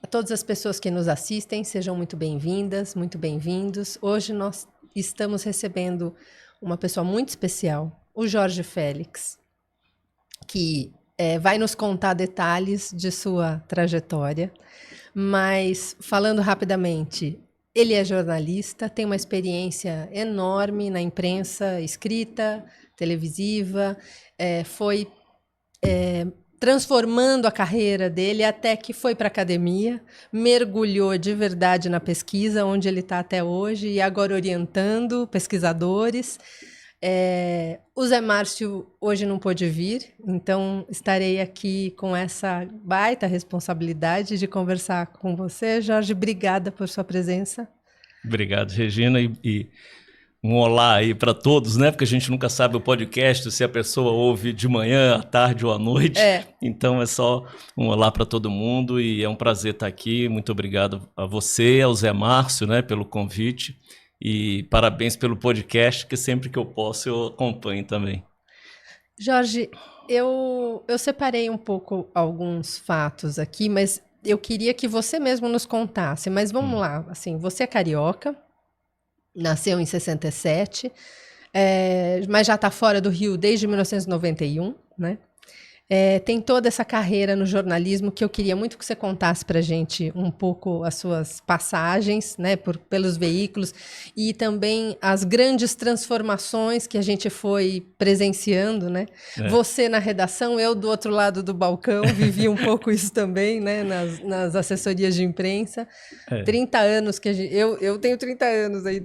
todas as pessoas que nos assistem, sejam muito bem-vindas, muito bem-vindos. Hoje nós estamos recebendo uma pessoa muito especial, o Jorge Félix, que vai nos contar detalhes de sua trajetória, mas falando rapidamente, ele é jornalista, tem uma experiência enorme na imprensa escrita, televisiva, foi transformando a carreira dele até que foi para a academia, mergulhou de verdade na pesquisa, onde ele está até hoje, e agora orientando pesquisadores. O Zé Márcio hoje não pôde vir, então estarei aqui com essa baita responsabilidade de conversar com você. Jorge, obrigada por sua presença. Obrigado, Regina, e um olá aí para todos, né? Porque a gente nunca sabe o podcast, se a pessoa ouve de manhã, à tarde ou à noite. Então é só um olá para todo mundo e é um prazer estar aqui. Muito obrigado a você, ao Zé Márcio, né, pelo convite. E parabéns pelo podcast, que sempre que eu posso eu acompanho também. Jorge, eu separei um pouco alguns fatos aqui, mas eu queria que você mesmo nos contasse. Mas vamos lá, assim, você é carioca, nasceu em 67, mas já está fora do Rio desde 1991, né? Tem toda essa carreira no jornalismo que eu queria muito que você contasse para a gente um pouco as suas passagens, né, pelos veículos e também as grandes transformações que a gente foi presenciando, né? Você na redação, eu do outro lado do balcão, vivi um pouco isso também, né, nas assessorias de imprensa. 30 anos que eu tenho 30 anos aí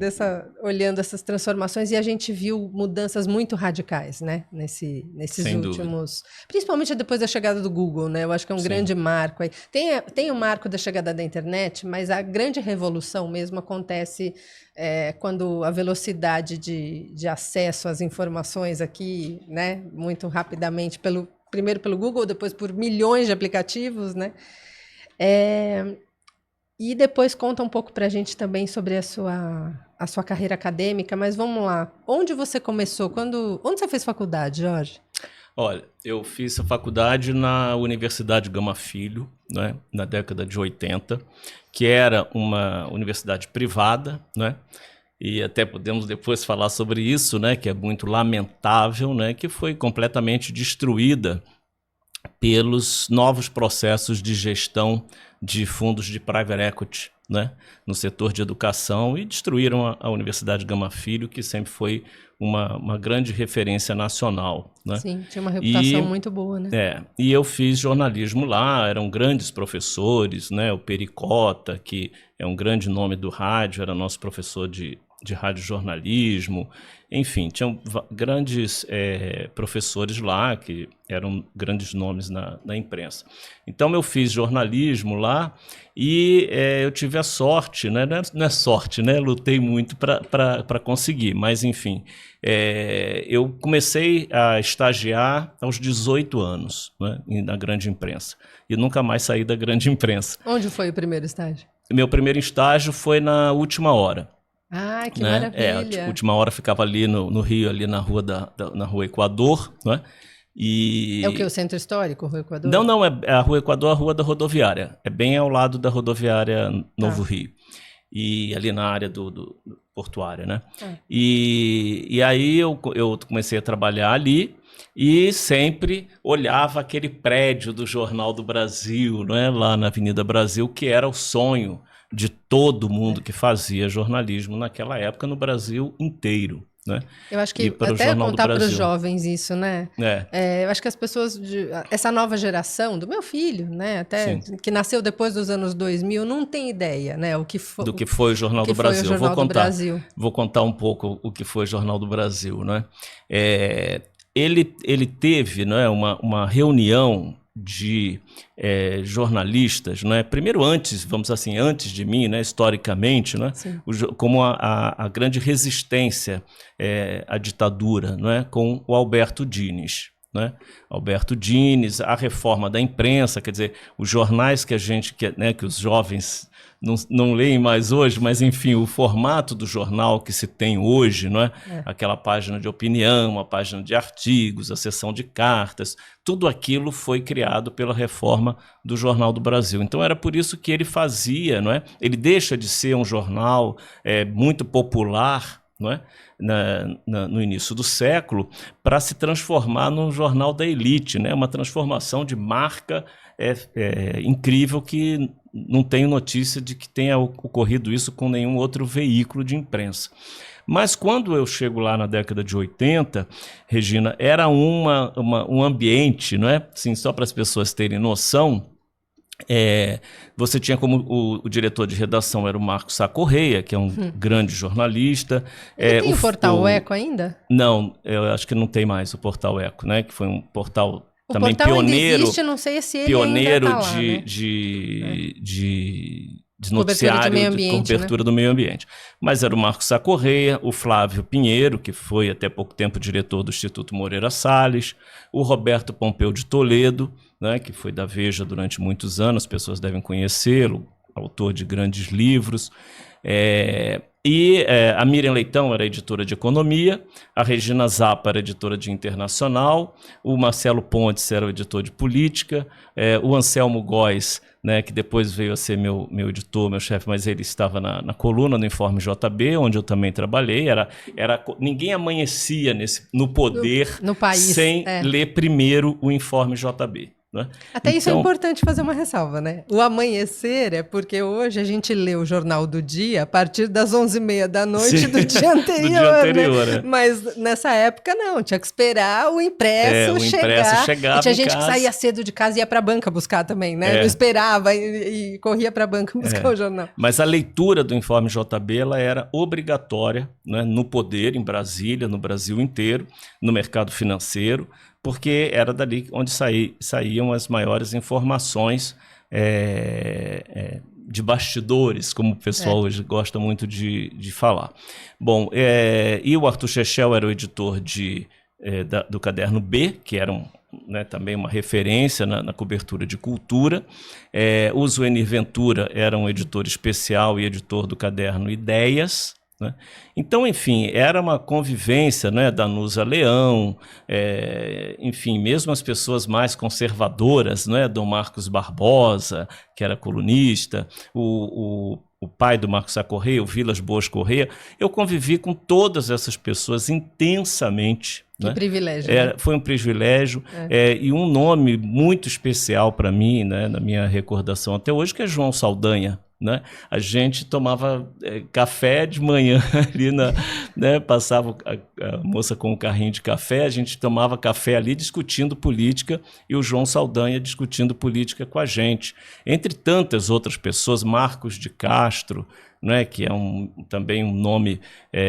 olhando essas transformações e a gente viu mudanças muito radicais, né, nesses Sem últimos... dúvida. Principalmente depois da chegada do Google, né? Eu acho que é um grande marco aí. Tem o marco da chegada da internet, mas a grande revolução mesmo acontece quando a velocidade de acesso às informações aqui, né? Muito rapidamente, primeiro pelo Google, depois por milhões de aplicativos, né? E depois conta um pouco para a gente também sobre a sua carreira acadêmica, mas vamos lá. Onde você começou? Onde você fez faculdade, Jorge? Olha, eu fiz a faculdade na Universidade Gama Filho, né, na década de 80, que era uma universidade privada, né, e até podemos depois falar sobre isso, né, que é muito lamentável, né, que foi completamente destruída pelos novos processos de gestão de fundos de private equity, né, no setor de educação, e destruíram a Universidade Gama Filho, que sempre foi uma grande referência nacional, né? Sim, tinha uma reputação muito boa, né? E eu fiz jornalismo lá, eram grandes professores, né? O Pericota, que é um grande nome do rádio, era nosso professor de radiojornalismo. Enfim, tinham grandes professores lá que eram grandes nomes na imprensa. Então eu fiz jornalismo lá e eu tive a sorte, né? Não é sorte, né? Lutei muito para conseguir, mas enfim, eu comecei a estagiar aos 18 anos, né, na grande imprensa, e nunca mais saí da grande imprensa. Onde foi o primeiro estágio? Meu primeiro estágio foi na Última Hora. Ah, que maravilha! A Última Hora ficava ali no Rio, ali na rua na Rua Equador, né? É o que? O Centro Histórico, Rua Equador? Não, é a Rua Equador, a Rua da Rodoviária. É bem ao lado da Rodoviária Novo Rio. E ali na área do portuária, né? E aí eu comecei a trabalhar ali e sempre olhava aquele prédio do Jornal do Brasil, né? Lá na Avenida Brasil, que era o sonho de todo mundo que fazia jornalismo naquela época no Brasil inteiro, né? Eu acho que até contar para os jovens isso, né? Eu acho que as pessoas, essa nova geração, do meu filho, né? Até que nasceu depois dos anos 2000, não tem ideia, né? Do que foi o Jornal do Brasil. Vou contar um pouco o que foi o Jornal do Brasil, né? Ele teve, né, uma reunião de jornalistas, né? Primeiro vamos assim, antes de mim, né? Historicamente, né? Como a grande resistência à ditadura, né? Com o Alberto Dines, né? Alberto Dines, a reforma da imprensa, quer dizer, os jornais que os jovens não leem mais hoje, mas enfim, o formato do jornal que se tem hoje, não é? Aquela página de opinião, a página de artigos, a seção de cartas, tudo aquilo foi criado pela reforma do Jornal do Brasil. Então era por isso que ele fazia, não é? Ele deixa de ser um jornal muito popular, não é? No início do século, para se transformar num jornal da elite, né? Uma transformação de marca incrível que não tenho notícia de que tenha ocorrido isso com nenhum outro veículo de imprensa. Mas quando eu chego lá na década de 80, Regina, era um ambiente, não é? Assim, só para as pessoas terem noção, você tinha como o diretor de redação era o Marcos Sá Correia, que é um grande jornalista. Tem o Portal Eco ainda? Não, eu acho que não tem mais o Portal Eco, né? Que foi um portal também portal pioneiro. Ainda existe, não sei se ele pioneiro ainda tá lá, né? de noticiário, de cobertura do meio ambiente. Mas era o Marcos Sá Correia, o Flávio Pinheiro, que foi até pouco tempo diretor do Instituto Moreira Salles, o Roberto Pompeu de Toledo, né, que foi da Veja durante muitos anos, as pessoas devem conhecê-lo, autor de grandes livros. A Miriam Leitão era editora de economia, a Regina Zappa era editora de internacional, o Marcelo Pontes era o editor de política, o Anselmo Góes, né, que depois veio a ser meu editor, meu chefe, mas ele estava na coluna do Informe JB, onde eu também trabalhei. Ninguém amanhecia no poder no país, sem ler primeiro o Informe JB. Né? Até isso é importante fazer uma ressalva, né? O amanhecer é porque hoje a gente lê o Jornal do Dia a partir das 11h30 da noite do dia anterior. Do dia anterior, né? Mas nessa época não, tinha que esperar o impresso chegar. E tinha gente que saía cedo de casa e ia para a banca buscar também, né? Não esperava e corria para a banca buscar o jornal. Mas a leitura do Informe JB ela era obrigatória, né? No poder, em Brasília, no Brasil inteiro, no mercado financeiro, porque era dali onde saíam as maiores informações de bastidores, como o pessoal hoje gosta muito de falar. Bom, e o Arthur Chechel era o editor do Caderno B, que era também uma referência na cobertura de cultura. O Zuenir Ventura era um editor especial e editor do Caderno Ideias. Né? Então, enfim, era uma convivência, né, da Nusa Leão, enfim, mesmo as pessoas mais conservadoras, né, Dom Marcos Barbosa, que era colunista, o pai do Marcos Sá Correia, o Vilas Boas Correia, eu convivi com todas essas pessoas intensamente. Que privilégio. Foi um privilégio e um nome muito especial para mim, né, na minha recordação até hoje, que é João Saldanha. Né? A gente tomava café de manhã ali, né? Passava a moça com um carrinho de café, a gente tomava café ali discutindo política e o João Saldanha discutindo política com a gente. Entre tantas outras pessoas, Marcos de Castro, né, que é também um nome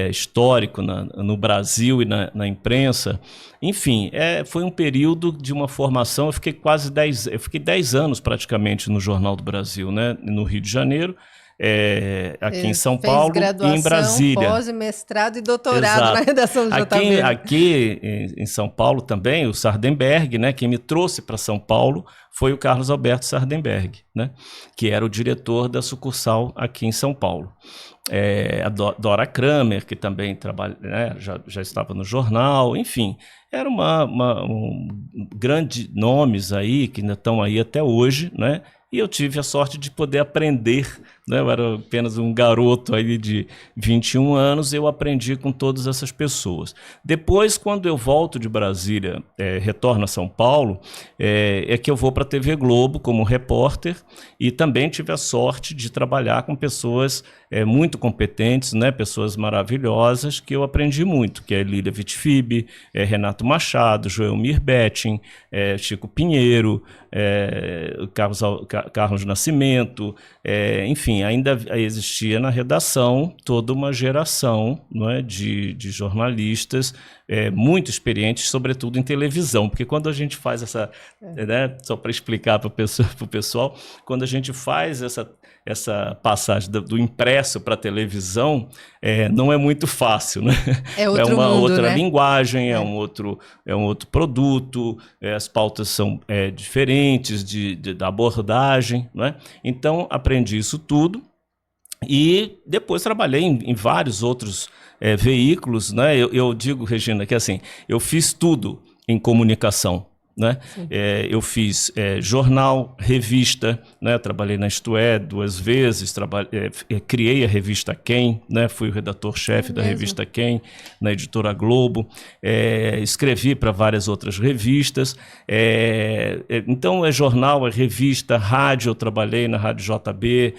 histórico no Brasil e na imprensa. Enfim, foi um período de uma formação. Eu fiquei 10 anos praticamente no Jornal do Brasil, né, no Rio de Janeiro, aqui em São Paulo e em Brasília. Pós, mestrado e doutorado na redação do JB. Aqui em São Paulo também, o Sardenberg, né, quem me trouxe para São Paulo foi o Carlos Alberto Sardenberg, né, que era o diretor da sucursal aqui em São Paulo. A Dora Kramer, que também trabalha, né, já estava no jornal, enfim, eram grandes nomes aí, que ainda estão aí até hoje, né? E eu tive a sorte de poder aprender, né? Eu era apenas um garoto aí de 21 anos, eu aprendi com todas essas pessoas. Depois, quando eu volto de Brasília, retorno a São Paulo, que eu vou para a TV Globo como repórter e também tive a sorte de trabalhar com pessoas muito competentes, né? Pessoas maravilhosas que eu aprendi muito, que é Lília Vitfib, Renato Machado, Joelmir Betting, Chico Pinheiro, Carlos Nascimento, enfim, ainda existia na redação toda uma geração, não é, de jornalistas muito experientes, sobretudo em televisão, porque quando a gente faz né, só para explicar para o pessoal, quando a gente faz essa passagem do impresso para a televisão, não é muito fácil, né? É uma outra né? linguagem, é um outro produto, as pautas são diferentes da abordagem, né? Então, aprendi isso tudo. E depois trabalhei em vários outros veículos, né? Eu digo, Regina, que assim, eu fiz tudo em comunicação, né? Eu fiz jornal, revista, né? Trabalhei na Isto É 2 vezes, criei a revista Quem, né? Fui o redator-chefe da revista Quem, na Editora Globo, escrevi para várias outras revistas, então jornal, revista, rádio, eu trabalhei na Rádio JB,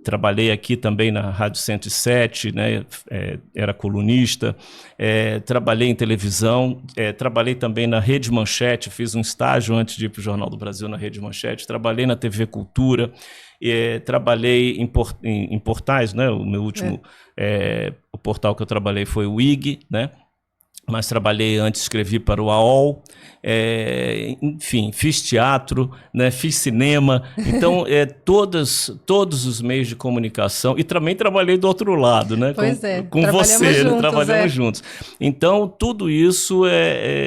trabalhei aqui também na Rádio 107, né? Era colunista, trabalhei em televisão, trabalhei também na Rede Manchete, fiz um estágio antes de ir para o Jornal do Brasil na Rede Manchete, trabalhei na TV Cultura, trabalhei em portais, né? O meu último o portal que eu trabalhei foi o IG, né? Mas trabalhei antes, escrevi para o AOL, enfim, fiz teatro, né, fiz cinema, então todos os meios de comunicação, e também trabalhei do outro lado, né, com você, juntos, né, trabalhamos juntos. Então tudo isso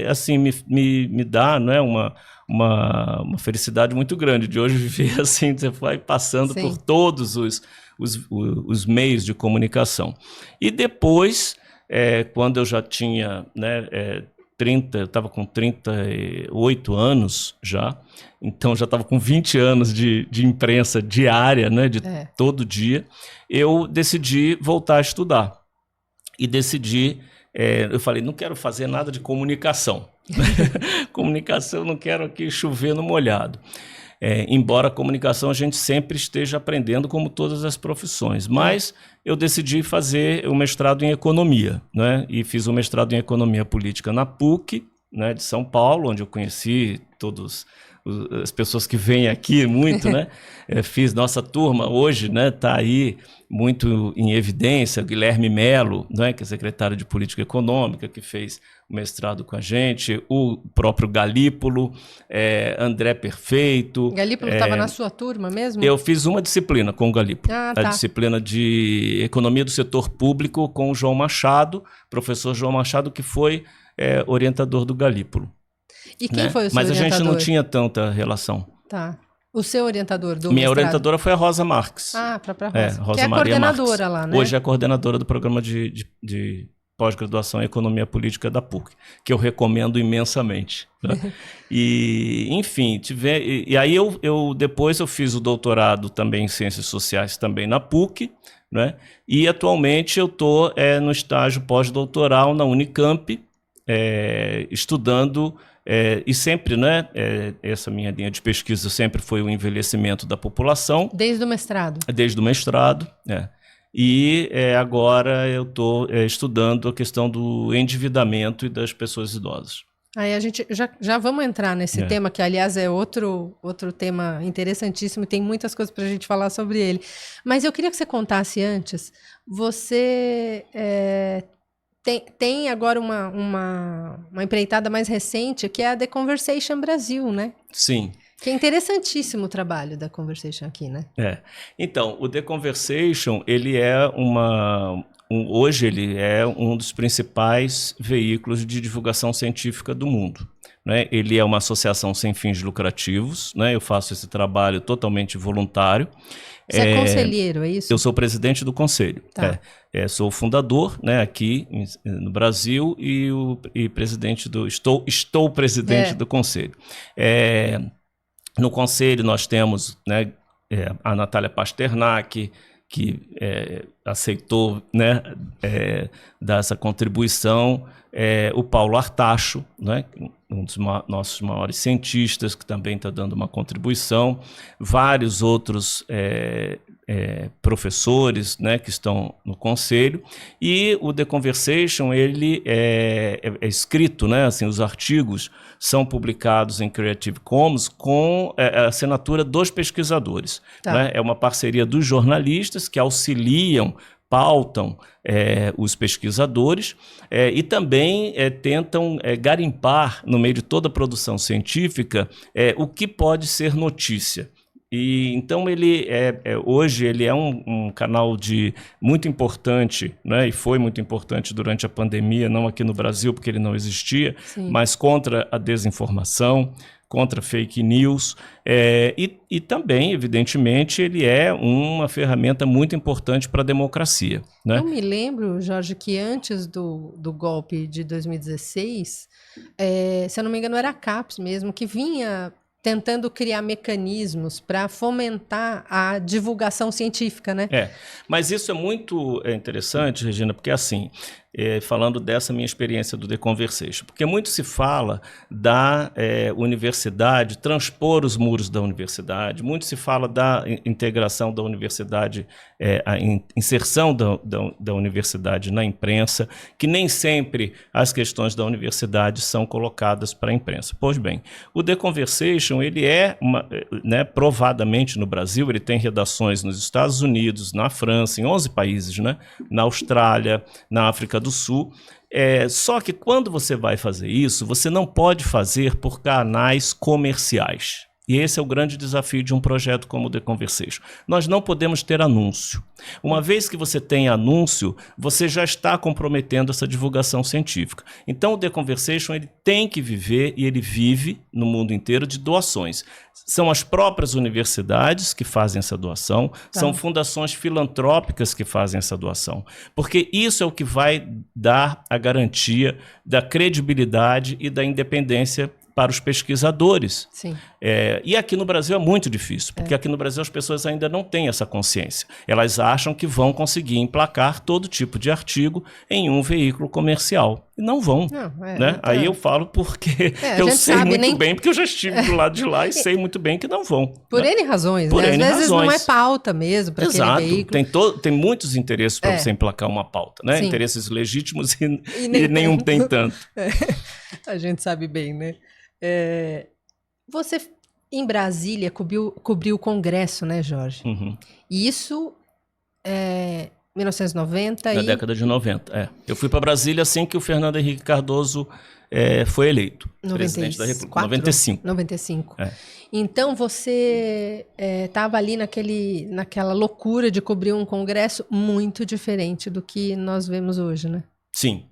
assim, me dá, né, uma felicidade muito grande de hoje viver assim, você vai passando por todos os meios de comunicação. E depois, quando eu já tinha, né, eu estava com 38 anos já, então já estava com 20 anos de imprensa diária, né, de todo dia, eu decidi voltar a estudar. E decidi, eu falei, não quero fazer nada de comunicação. Comunicação, não quero aqui chover no molhado. Embora a comunicação a gente sempre esteja aprendendo, como todas as profissões, mas eu decidi fazer o mestrado em economia, né? E fiz o mestrado em economia política na PUC, né, de São Paulo, onde eu conheci todas as pessoas que vêm aqui muito, né? Fiz nossa turma hoje, né? Está aí muito em evidência, Guilherme Melo, né, que é secretário de Política Econômica, que fez o mestrado com a gente, o próprio Galípolo, André Perfeito. Galípolo estava na sua turma mesmo? Eu fiz uma disciplina com o Galípolo, a disciplina de Economia do Setor Público com o João Machado, professor João Machado, que foi orientador do Galípolo. E quem foi o seu orientador? Mas a gente não tinha tanta relação. Tá. O seu orientador do Minha mestrado? Orientadora foi a Rosa Marques. Ah, a própria Rosa. Rosa que é Maria coordenadora Marques. lá, né? Hoje é a coordenadora do programa de pós-graduação em Economia Política da PUC, que eu recomendo imensamente. Né? E, enfim, e aí depois eu fiz o doutorado também em Ciências Sociais, também na PUC, né? E atualmente eu estou no estágio pós-doutoral na Unicamp, estudando, e sempre, né, essa minha linha de pesquisa sempre foi o envelhecimento da população. Desde o mestrado? Desde o mestrado, E agora eu estou estudando a questão do endividamento e das pessoas idosas. Aí a gente já vamos entrar nesse tema, que aliás é outro tema interessantíssimo e tem muitas coisas para a gente falar sobre ele. Mas eu queria que você contasse antes, você tem agora uma empreitada mais recente, que é a The Conversation Brasil, né? Sim. Que é interessantíssimo o trabalho da Conversation aqui, né? Então, o The Conversation, ele hoje ele é um dos principais veículos de divulgação científica do mundo. Né? Ele é uma associação sem fins lucrativos, né? Eu faço esse trabalho totalmente voluntário. Você é conselheiro, é isso? Eu sou presidente do conselho. Tá. Sou o fundador, né, aqui no Brasil e presidente estou presidente do conselho. No conselho nós temos, né, a Natália Pasternak, que aceitou, né, dar essa contribuição, o Paulo Artacho, né, um dos nossos maiores cientistas, que também está dando uma contribuição, vários outros professores, né, que estão no conselho, e o The Conversation, ele é escrito, né, assim, os artigos são publicados em Creative Commons com a assinatura dos pesquisadores. Tá. Né? É uma parceria dos jornalistas que auxiliam, pautam os pesquisadores e também tentam garimpar no meio de toda a produção científica o que pode ser notícia. E então ele hoje ele é um canal muito importante, né? E foi muito importante durante a pandemia, não aqui no Brasil porque ele não existia, Sim. mas contra a desinformação, contra fake news, e também, evidentemente, ele é uma ferramenta muito importante para a democracia, né? Eu me lembro, Jorge, que antes do golpe de 2016, se eu não me engano, era a CAPES mesmo, que vinha tentando criar mecanismos para fomentar a divulgação científica, né? Mas isso é muito interessante, Regina, porque assim, falando dessa minha experiência do The Conversation, porque muito se fala da universidade, transpor os muros da universidade, muito se fala da integração da universidade, a inserção da universidade na imprensa, que nem sempre as questões da universidade são colocadas para a imprensa. Pois bem, o The Conversation, ele provadamente no Brasil, ele tem redações nos Estados Unidos, na França, em 11 países, né? Na Austrália, na África do Sul. Só que quando você vai fazer isso, você não pode fazer por canais comerciais. E esse é o grande desafio de um projeto como o The Conversation. Nós não podemos ter anúncio. Uma vez que você tem anúncio, você já está comprometendo essa divulgação científica. Então o The Conversation ele tem que viver, e ele vive no mundo inteiro, de doações. São as próprias universidades que fazem essa doação, são fundações filantrópicas que fazem essa doação. Porque isso é o que vai dar a garantia da credibilidade e da independência para os pesquisadores. Sim. E aqui no Brasil é muito difícil, porque aqui no Brasil as pessoas ainda não têm essa consciência. Elas acham que vão conseguir emplacar todo tipo de artigo em um veículo comercial. E não vão. Né? Aí eu falo porque eu sei muito bem, porque eu já estive do lado de lá e sei muito bem que não vão. Por N razões, Por né? N Às vezes razões. não é pauta mesmo para aquele veículo. Tem muitos interesses para você emplacar uma pauta, né? Sim. Interesses legítimos e nenhum tem tanto. A gente sabe bem, né? Você, em Brasília, cobriu o Congresso, né, Jorge? Uhum. E isso 1990 Na década de 90, Eu fui para Brasília assim que o Fernando Henrique Cardoso foi eleito presidente da República. 95. Então, você estava ali naquela loucura de cobrir um Congresso muito diferente do que nós vemos hoje, né? Sim.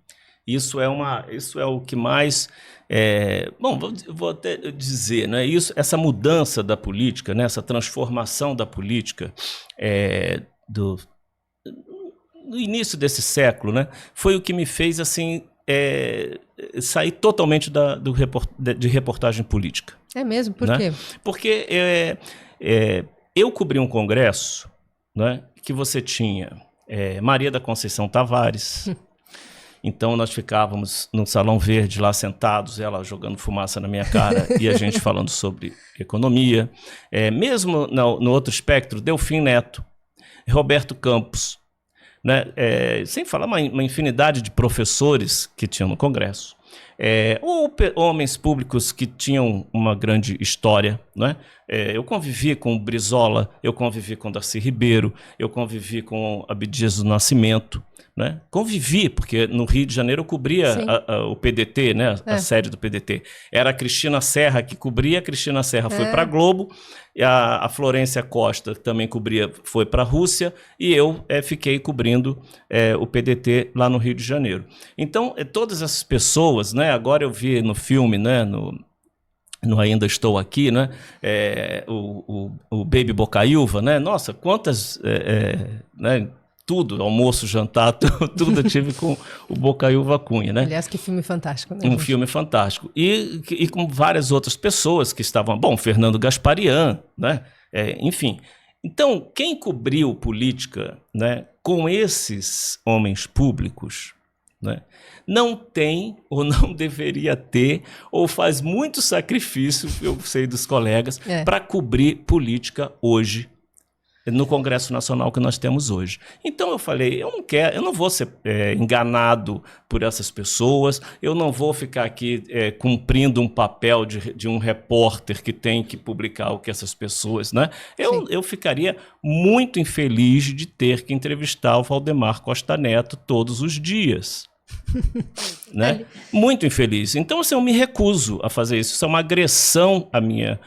Isso é o que mais... vou até dizer, né? Essa mudança da política, né? Essa transformação da política no início desse século, né? Foi o que me fez assim, sair totalmente de reportagem política. É mesmo? Por quê? Porque eu cobri um congresso, né? Que você tinha Maria da Conceição Tavares... Então, nós ficávamos no Salão Verde lá sentados, ela jogando fumaça na minha cara e a gente falando sobre economia. Mesmo no outro espectro, Delfim Neto, Roberto Campos, né? Sem falar uma infinidade de professores que tinham no Congresso. Ou homens públicos que tinham uma grande história, né? Eu convivi com o Brizola, eu convivi com o Darcy Ribeiro, eu convivi com Abdias do Nascimento, né? Convivi, porque no Rio de Janeiro eu cobria o PDT, né? A sede do PDT. Era a Cristina Serra que cobria, a Cristina Serra foi para a Globo, e a Florência Costa também cobria, foi para a Rússia, e eu fiquei cobrindo o PDT lá no Rio de Janeiro. Então, todas essas pessoas, né? Agora eu vi no filme, né? No Ainda Estou Aqui, né? O Baby Bocaiúva, né? Nossa, quantas... né? Tudo, almoço, jantar, tudo eu tive com o Bocaiúva Cunha, né? Aliás, que filme fantástico, né? Filme fantástico. E com várias outras pessoas que estavam... Bom, Fernando Gasparian, né? Enfim. Então, quem cobriu política, né, com esses homens públicos, né, não tem ou não deveria ter, ou faz muito sacrifício, eu sei dos colegas, para cobrir política hoje, no Congresso Nacional que nós temos hoje. Então eu falei, eu não vou ser enganado por essas pessoas, eu não vou ficar aqui cumprindo um papel de um repórter que tem que publicar o que essas pessoas, né? Eu ficaria muito infeliz de ter que entrevistar o Valdemar Costa Neto todos os dias. Né? Muito infeliz. Então, assim, eu me recuso a fazer isso. Isso é uma agressão à minha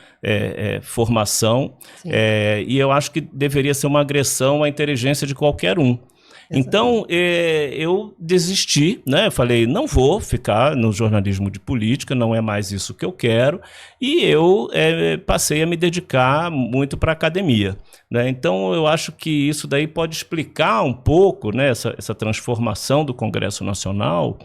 formação, e eu acho que deveria ser uma agressão à inteligência de qualquer um. Então, eu desisti, né? Eu falei, não vou ficar no jornalismo de política, não é mais isso que eu quero, e eu passei a me dedicar muito para a academia, né? Então, eu acho que isso daí pode explicar um pouco, né, essa transformação do Congresso Nacional,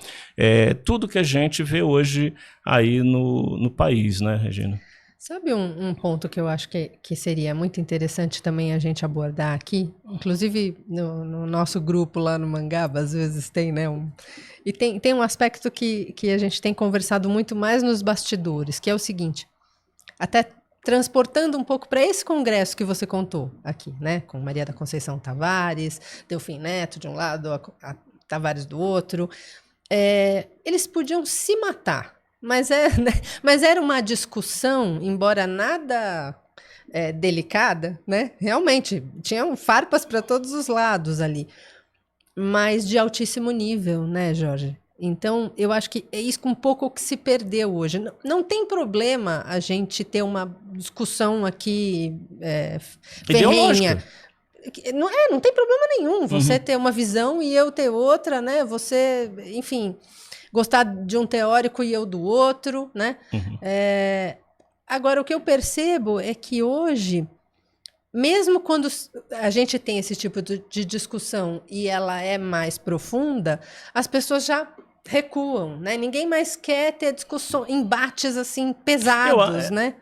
tudo que a gente vê hoje aí no país, né, Regina? Sabe um ponto que eu acho que seria muito interessante também a gente abordar aqui? Inclusive, no nosso grupo lá no Mangaba, às vezes tem, né? E tem um aspecto que a gente tem conversado muito mais nos bastidores, que é o seguinte, até transportando um pouco para esse congresso que você contou aqui, né? Com Maria da Conceição Tavares, Delfim Neto de um lado, a Tavares do outro. Eles podiam se matar. Mas era uma discussão, embora nada delicada, né? Realmente, tinham farpas para todos os lados ali, mas de altíssimo nível, né, Jorge? Então, eu acho que é isso um pouco que se perdeu hoje. Não tem problema a gente ter uma discussão aqui ferrenha. Não tem problema nenhum você ter uma visão e eu ter outra, né? Você, enfim... gostar de um teórico e eu do outro, né? Agora, o que eu percebo é que hoje, mesmo quando a gente tem esse tipo de discussão e ela é mais profunda, as pessoas já recuam, né? Ninguém mais quer ter discussões, embates assim pesados, né?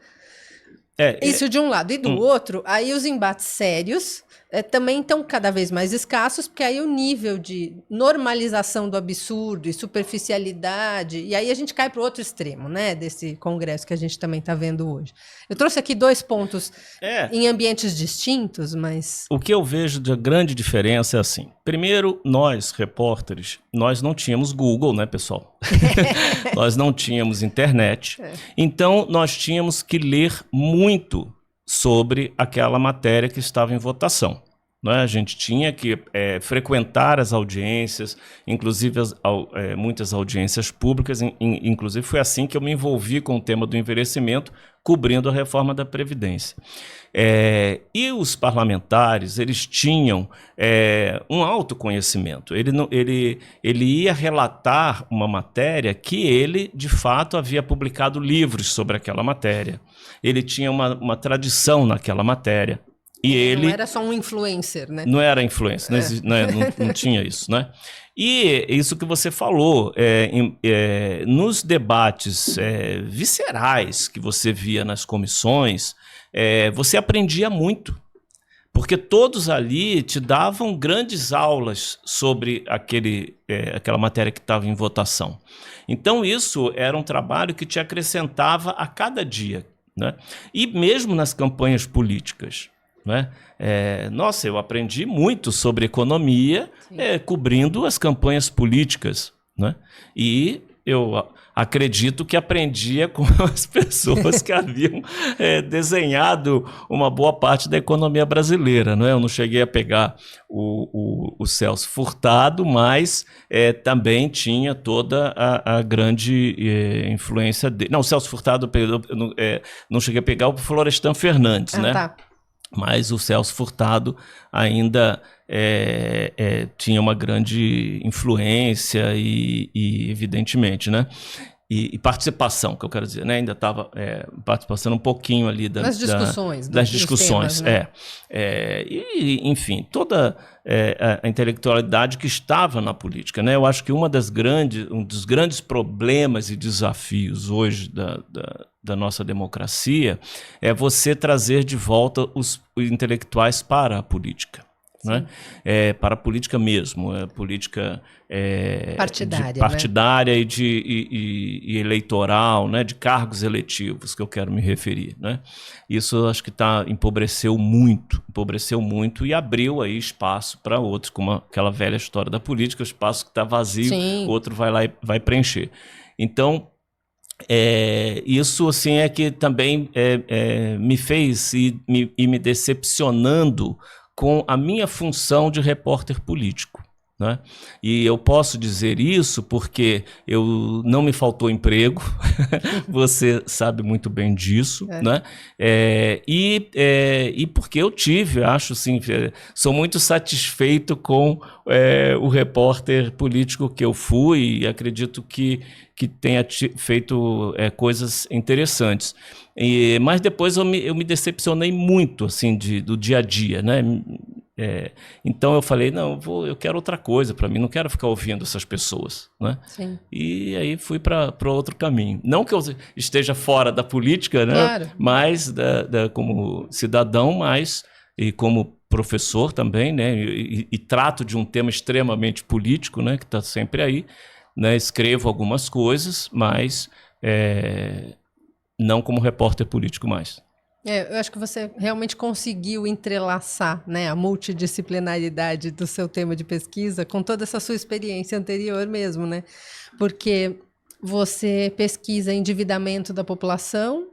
Isso de um lado. E do outro, aí os embates sérios também estão cada vez mais escassos, porque aí o nível de normalização do absurdo e superficialidade, e aí a gente cai para o outro extremo, né, desse congresso que a gente também está vendo hoje. Eu trouxe aqui 2 pontos em ambientes distintos, mas... O que eu vejo de grande diferença é assim, primeiro, nós, repórteres, nós não tínhamos Google, né, pessoal? Nós não tínhamos internet, então nós tínhamos que ler muito sobre aquela matéria que estava em votação. Né? A gente tinha que frequentar as audiências, inclusive muitas audiências públicas, inclusive foi assim que eu me envolvi com o tema do envelhecimento, cobrindo a reforma da Previdência. E os parlamentares, eles tinham um autoconhecimento. Ele ia relatar uma matéria que ele, de fato, havia publicado livros sobre aquela matéria. Ele tinha uma tradição naquela matéria. E ele não era só um influencer, né? Não era influencer, não tinha isso, né? E isso que você falou, nos debates viscerais que você via nas comissões, você aprendia muito, porque todos ali te davam grandes aulas sobre aquela matéria que estava em votação. Então isso era um trabalho que te acrescentava a cada dia, né? E mesmo nas campanhas políticas. Né? Nossa, eu aprendi muito sobre economia cobrindo as campanhas políticas, né? E eu acredito que aprendia com as pessoas que haviam desenhado uma boa parte da economia brasileira, né? Eu não cheguei a pegar o Celso Furtado, mas também tinha toda a grande influência dele. Não, o Celso Furtado não cheguei a pegar o Florestan Fernandes, né? Tá. Mas o Celso Furtado ainda tinha uma grande influência e evidentemente, né? E participação, que eu quero dizer, né? Ainda estava participação um pouquinho ali das discussões. Das discussões, temas, né? E, enfim, toda a intelectualidade que estava na política, né? Eu acho que um dos grandes problemas e desafios hoje da nossa democracia é você trazer de volta os intelectuais para a política. Né? Para a política mesmo, política partidária, né? e eleitoral, né? De cargos eletivos que eu quero me referir. Né? Isso eu acho que empobreceu muito e abriu aí espaço para outros, como aquela velha história da política, o espaço que está vazio, sim, outro vai lá e vai preencher. Então, isso assim é que também me fez ir me decepcionando com a minha função de repórter político, né? E eu posso dizer isso porque não me faltou emprego, você sabe muito bem disso, né? E porque eu acho assim, sou muito satisfeito com o repórter político que eu fui e acredito que tenha feito coisas interessantes. Mas depois eu me decepcionei muito assim, do dia a dia, né? Então eu falei, não, eu quero outra coisa para mim, não quero ficar ouvindo essas pessoas, né? Sim. E aí fui para outro caminho. Não que eu esteja fora da política, né? Claro. Mas como cidadão, e como professor também, né? E trato de um tema extremamente político, né? Que está sempre aí, né? Escrevo algumas coisas, mas não como repórter político mais. Eu acho que você realmente conseguiu entrelaçar, né, a multidisciplinaridade do seu tema de pesquisa com toda essa sua experiência anterior mesmo, né? Porque você pesquisa endividamento da população,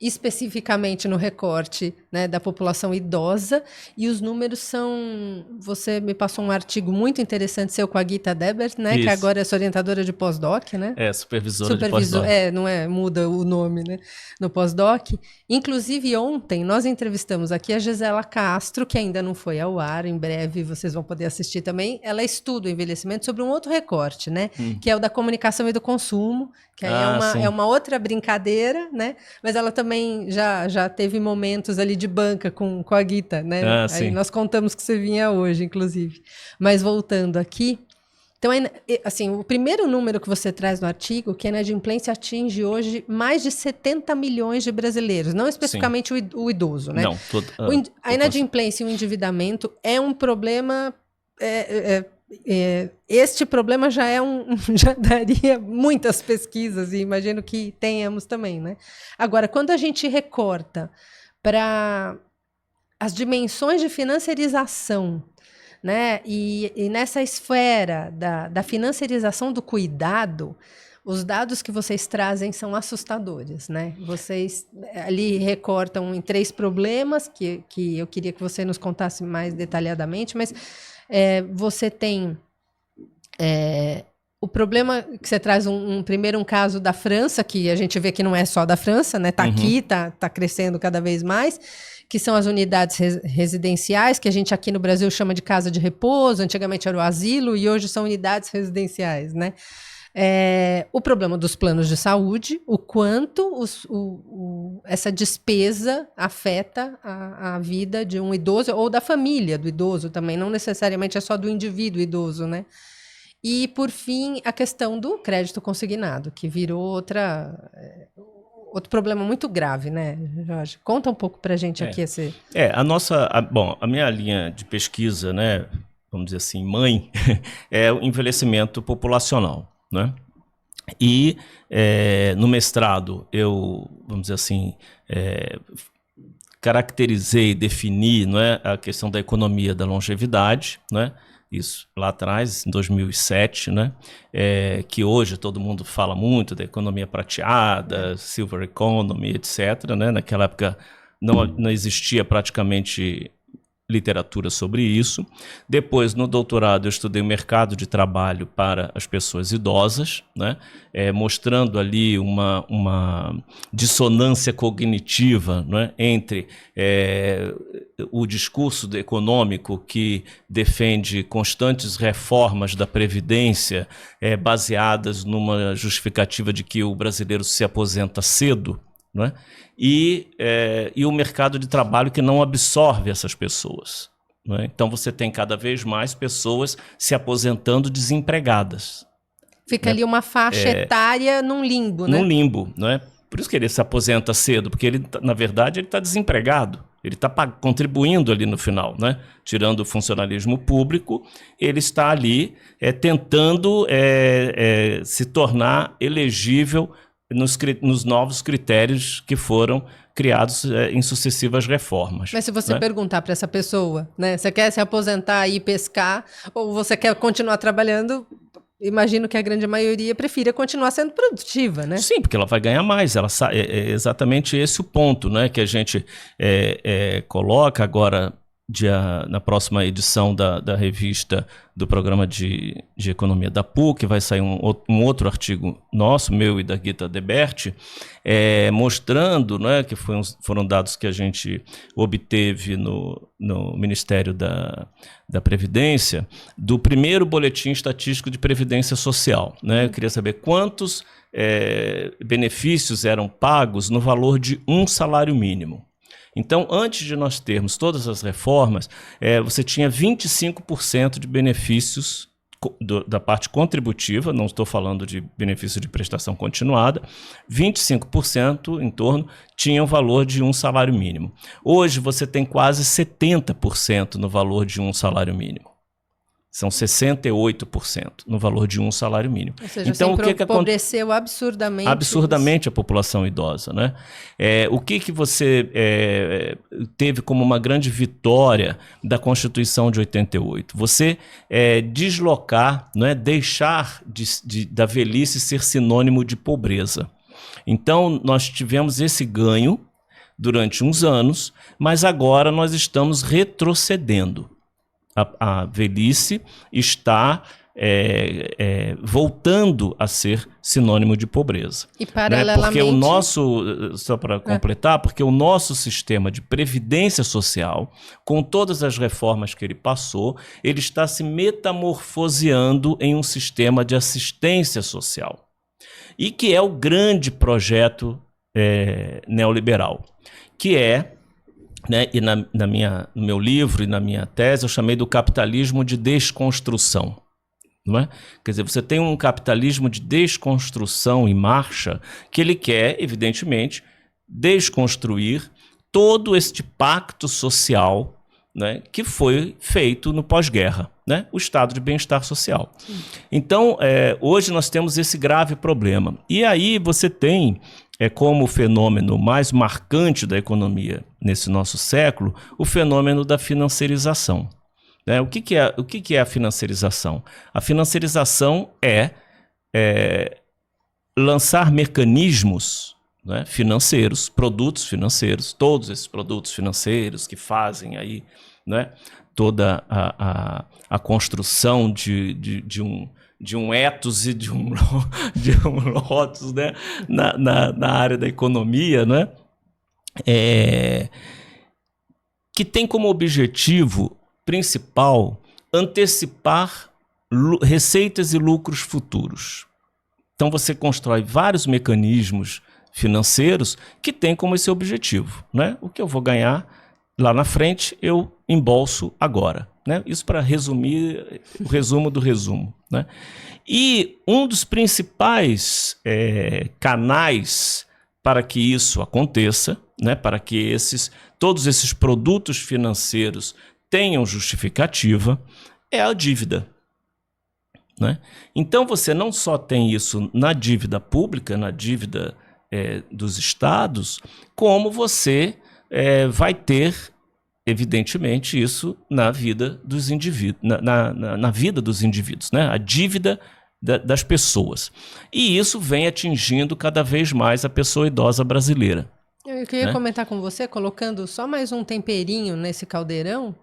especificamente no recorte, né, da população idosa, e os números são... Você me passou um artigo muito interessante seu com a Gita Debert, né, que agora é sua orientadora de pós-doc, né? Supervisora de pós-doc. Não muda o nome, né, no pós-doc. Inclusive, ontem, nós entrevistamos aqui a Gisela Castro, que ainda não foi ao ar, em breve vocês vão poder assistir também. Ela estuda o envelhecimento sobre um outro recorte, né, que é o da comunicação e do consumo, que aí é uma outra brincadeira, né, mas ela também já teve momentos ali de banca com a Gita, né? Aí nós contamos que você vinha hoje, inclusive. Mas voltando aqui, então, assim, o primeiro número que você traz no artigo, que a inadimplência atinge hoje mais de 70 milhões de brasileiros, não especificamente o idoso, né? Não, a inadimplência e o endividamento é um problema... este problema já já daria muitas pesquisas e imagino que tenhamos também, né? Agora, quando a gente recorta para as dimensões de financiarização, né? E nessa esfera da financiarização do cuidado, os dados que vocês trazem são assustadores, né? Vocês ali recortam em 3 problemas que eu queria que você nos contasse mais detalhadamente, mas você tem o problema que você traz primeiro um caso da França, que a gente vê que não é só da França, né? Tá aqui, tá crescendo cada vez mais, que são as unidades residenciais, que a gente aqui no Brasil chama de casa de repouso, antigamente era o asilo e hoje são unidades residenciais, né? O problema dos planos de saúde, o quanto essa despesa afeta a vida de um idoso ou da família do idoso também, não necessariamente é só do indivíduo idoso, né? E, por fim, a questão do crédito consignado, que virou outro problema muito grave, né, Jorge? Conta um pouco para a gente aqui esse... a minha linha de pesquisa, né, vamos dizer assim, mãe, é o envelhecimento populacional, né? E no mestrado eu, vamos dizer assim, caracterizei, defini, não é, a questão da economia da longevidade, né? Isso lá atrás, em 2007, né? Que hoje todo mundo fala muito da economia prateada, silver economy, etc., né? Naquela época não existia praticamente literatura sobre isso. Depois, no doutorado, eu estudei o mercado de trabalho para as pessoas idosas, né? Mostrando ali uma dissonância cognitiva, né? Entre o discurso econômico que defende constantes reformas da Previdência baseadas numa justificativa de que o brasileiro se aposenta cedo, né? E o mercado de trabalho que não absorve essas pessoas, né? Então você tem cada vez mais pessoas se aposentando desempregadas. Fica ali uma faixa etária num limbo, né? Num limbo, né? Por isso que ele se aposenta cedo, porque ele, na verdade, ele está desempregado. Ele está contribuindo ali no final, né? Tirando o funcionalismo público, ele está ali tentando se tornar elegível nos novos critérios que foram criados em sucessivas reformas. Mas se você perguntar para essa pessoa, né, você quer se aposentar e ir pescar, ou você quer continuar trabalhando, imagino que a grande maioria prefira continuar sendo produtiva, né? Sim, porque ela vai ganhar mais. É exatamente esse o ponto, né, que a gente coloca agora. na próxima edição da revista do programa de economia da PUC, vai sair um outro artigo nosso, meu e da Gita Deberti, mostrando, né, que foram dados que a gente obteve no Ministério da Previdência, do primeiro boletim estatístico de previdência social, né? Eu queria saber quantos benefícios eram pagos no valor de um salário mínimo. Então, antes de nós termos todas as reformas, você tinha 25% de benefícios da parte contributiva, não estou falando de benefício de prestação continuada, 25% em torno tinham o valor de um salário mínimo. Hoje você tem quase 70% no valor de um salário mínimo. São 68% no valor de um salário mínimo. Ou seja, então, você empobreceu absurdamente. Absurdamente a população idosa, né? O que você teve como uma grande vitória da Constituição de 88? Você deslocar, né, deixar da velhice ser sinônimo de pobreza. Então, nós tivemos esse ganho durante uns anos, mas agora nós estamos retrocedendo. A velhice está voltando a ser sinônimo de pobreza. E paralelamente... Porque o nosso, só para completar, porque o nosso sistema de previdência social, com todas as reformas que ele passou, ele está se metamorfoseando em um sistema de assistência social. E que é o grande projeto neoliberal, que né, e no meu livro e na minha tese eu chamei do capitalismo de desconstrução. Não é? Quer dizer, você tem um capitalismo de desconstrução em marcha que ele quer, evidentemente, desconstruir todo este pacto social, né, que foi feito no pós-guerra, né, o estado de bem-estar social. Sim. Então, hoje nós temos esse grave problema. E aí você tem... como o fenômeno mais marcante da economia nesse nosso século, o fenômeno da financiarização. O que é a financiarização? A financiarização é lançar mecanismos, né, financeiros, produtos financeiros, todos esses produtos financeiros que fazem aí, né, toda a construção de um ethos e de um lotus, né, na área da economia, né, que tem como objetivo principal antecipar receitas e lucros futuros. Então você constrói vários mecanismos financeiros que têm como esse objetivo, né? O que eu vou ganhar lá na frente, eu embolso agora. Né? Isso para resumir o resumo do resumo. Né? E um dos principais canais para que isso aconteça, né? Para que todos esses produtos financeiros tenham justificativa, é a dívida. Né? Então você não só tem isso na dívida pública, na dívida dos estados, como você vai ter, evidentemente, isso na vida dos indivíduos, na vida dos indivíduos, né? A dívida das pessoas. E isso vem atingindo cada vez mais a pessoa idosa brasileira. Eu queria comentar com você, colocando só mais um temperinho nesse caldeirão.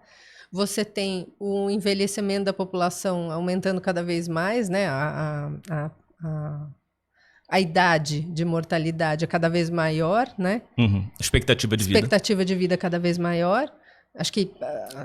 Você tem o envelhecimento da população aumentando cada vez mais, né? A idade de mortalidade é cada vez maior, né? Expectativa de vida. Expectativa de vida cada vez maior. Acho que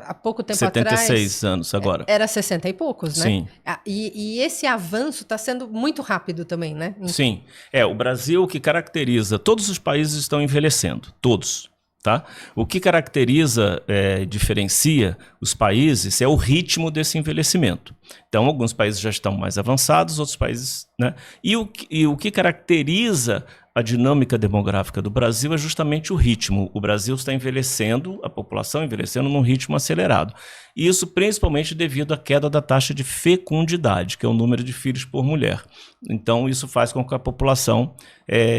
há pouco tempo 76 atrás... anos agora. Era 60 e poucos, né? Sim. E esse avanço está sendo muito rápido também, né? Sim. O Brasil, o que caracteriza... Todos os países estão envelhecendo. Todos. Tá? O que caracteriza, diferencia os países é o ritmo desse envelhecimento. Então, alguns países já estão mais avançados, outros países... Né? E o que caracteriza a dinâmica demográfica do Brasil é justamente o ritmo. O Brasil está envelhecendo, a população envelhecendo num ritmo acelerado. E isso principalmente devido à queda da taxa de fecundidade, que é o número de filhos por mulher. Então, isso faz com que a população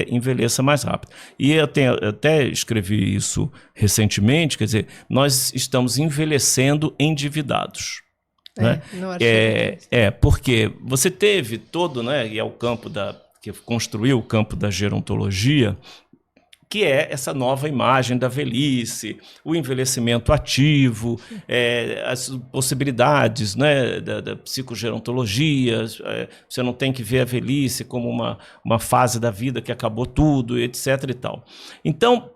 envelheça mais rápido. E eu até escrevi isso recentemente, quer dizer, nós estamos envelhecendo endividados. Né? Porque você teve todo, né, e é o campo que construiu o campo da gerontologia, que é essa nova imagem da velhice, o envelhecimento ativo, as possibilidades, né, da psicogerontologia. Você não tem que ver a velhice como uma fase da vida que acabou tudo, etc. e tal. Então,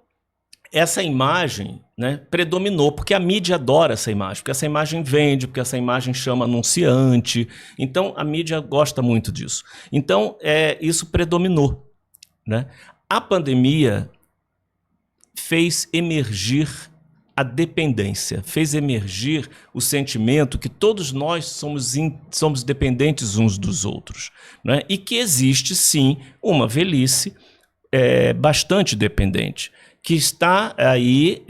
essa imagem, né, predominou, porque a mídia adora essa imagem, porque essa imagem vende, porque essa imagem chama anunciante. Então, a mídia gosta muito disso. Então, isso predominou, né? A pandemia fez emergir a dependência, fez emergir o sentimento que todos nós somos dependentes uns dos outros, né? E que existe, sim, uma velhice bastante dependente, que está aí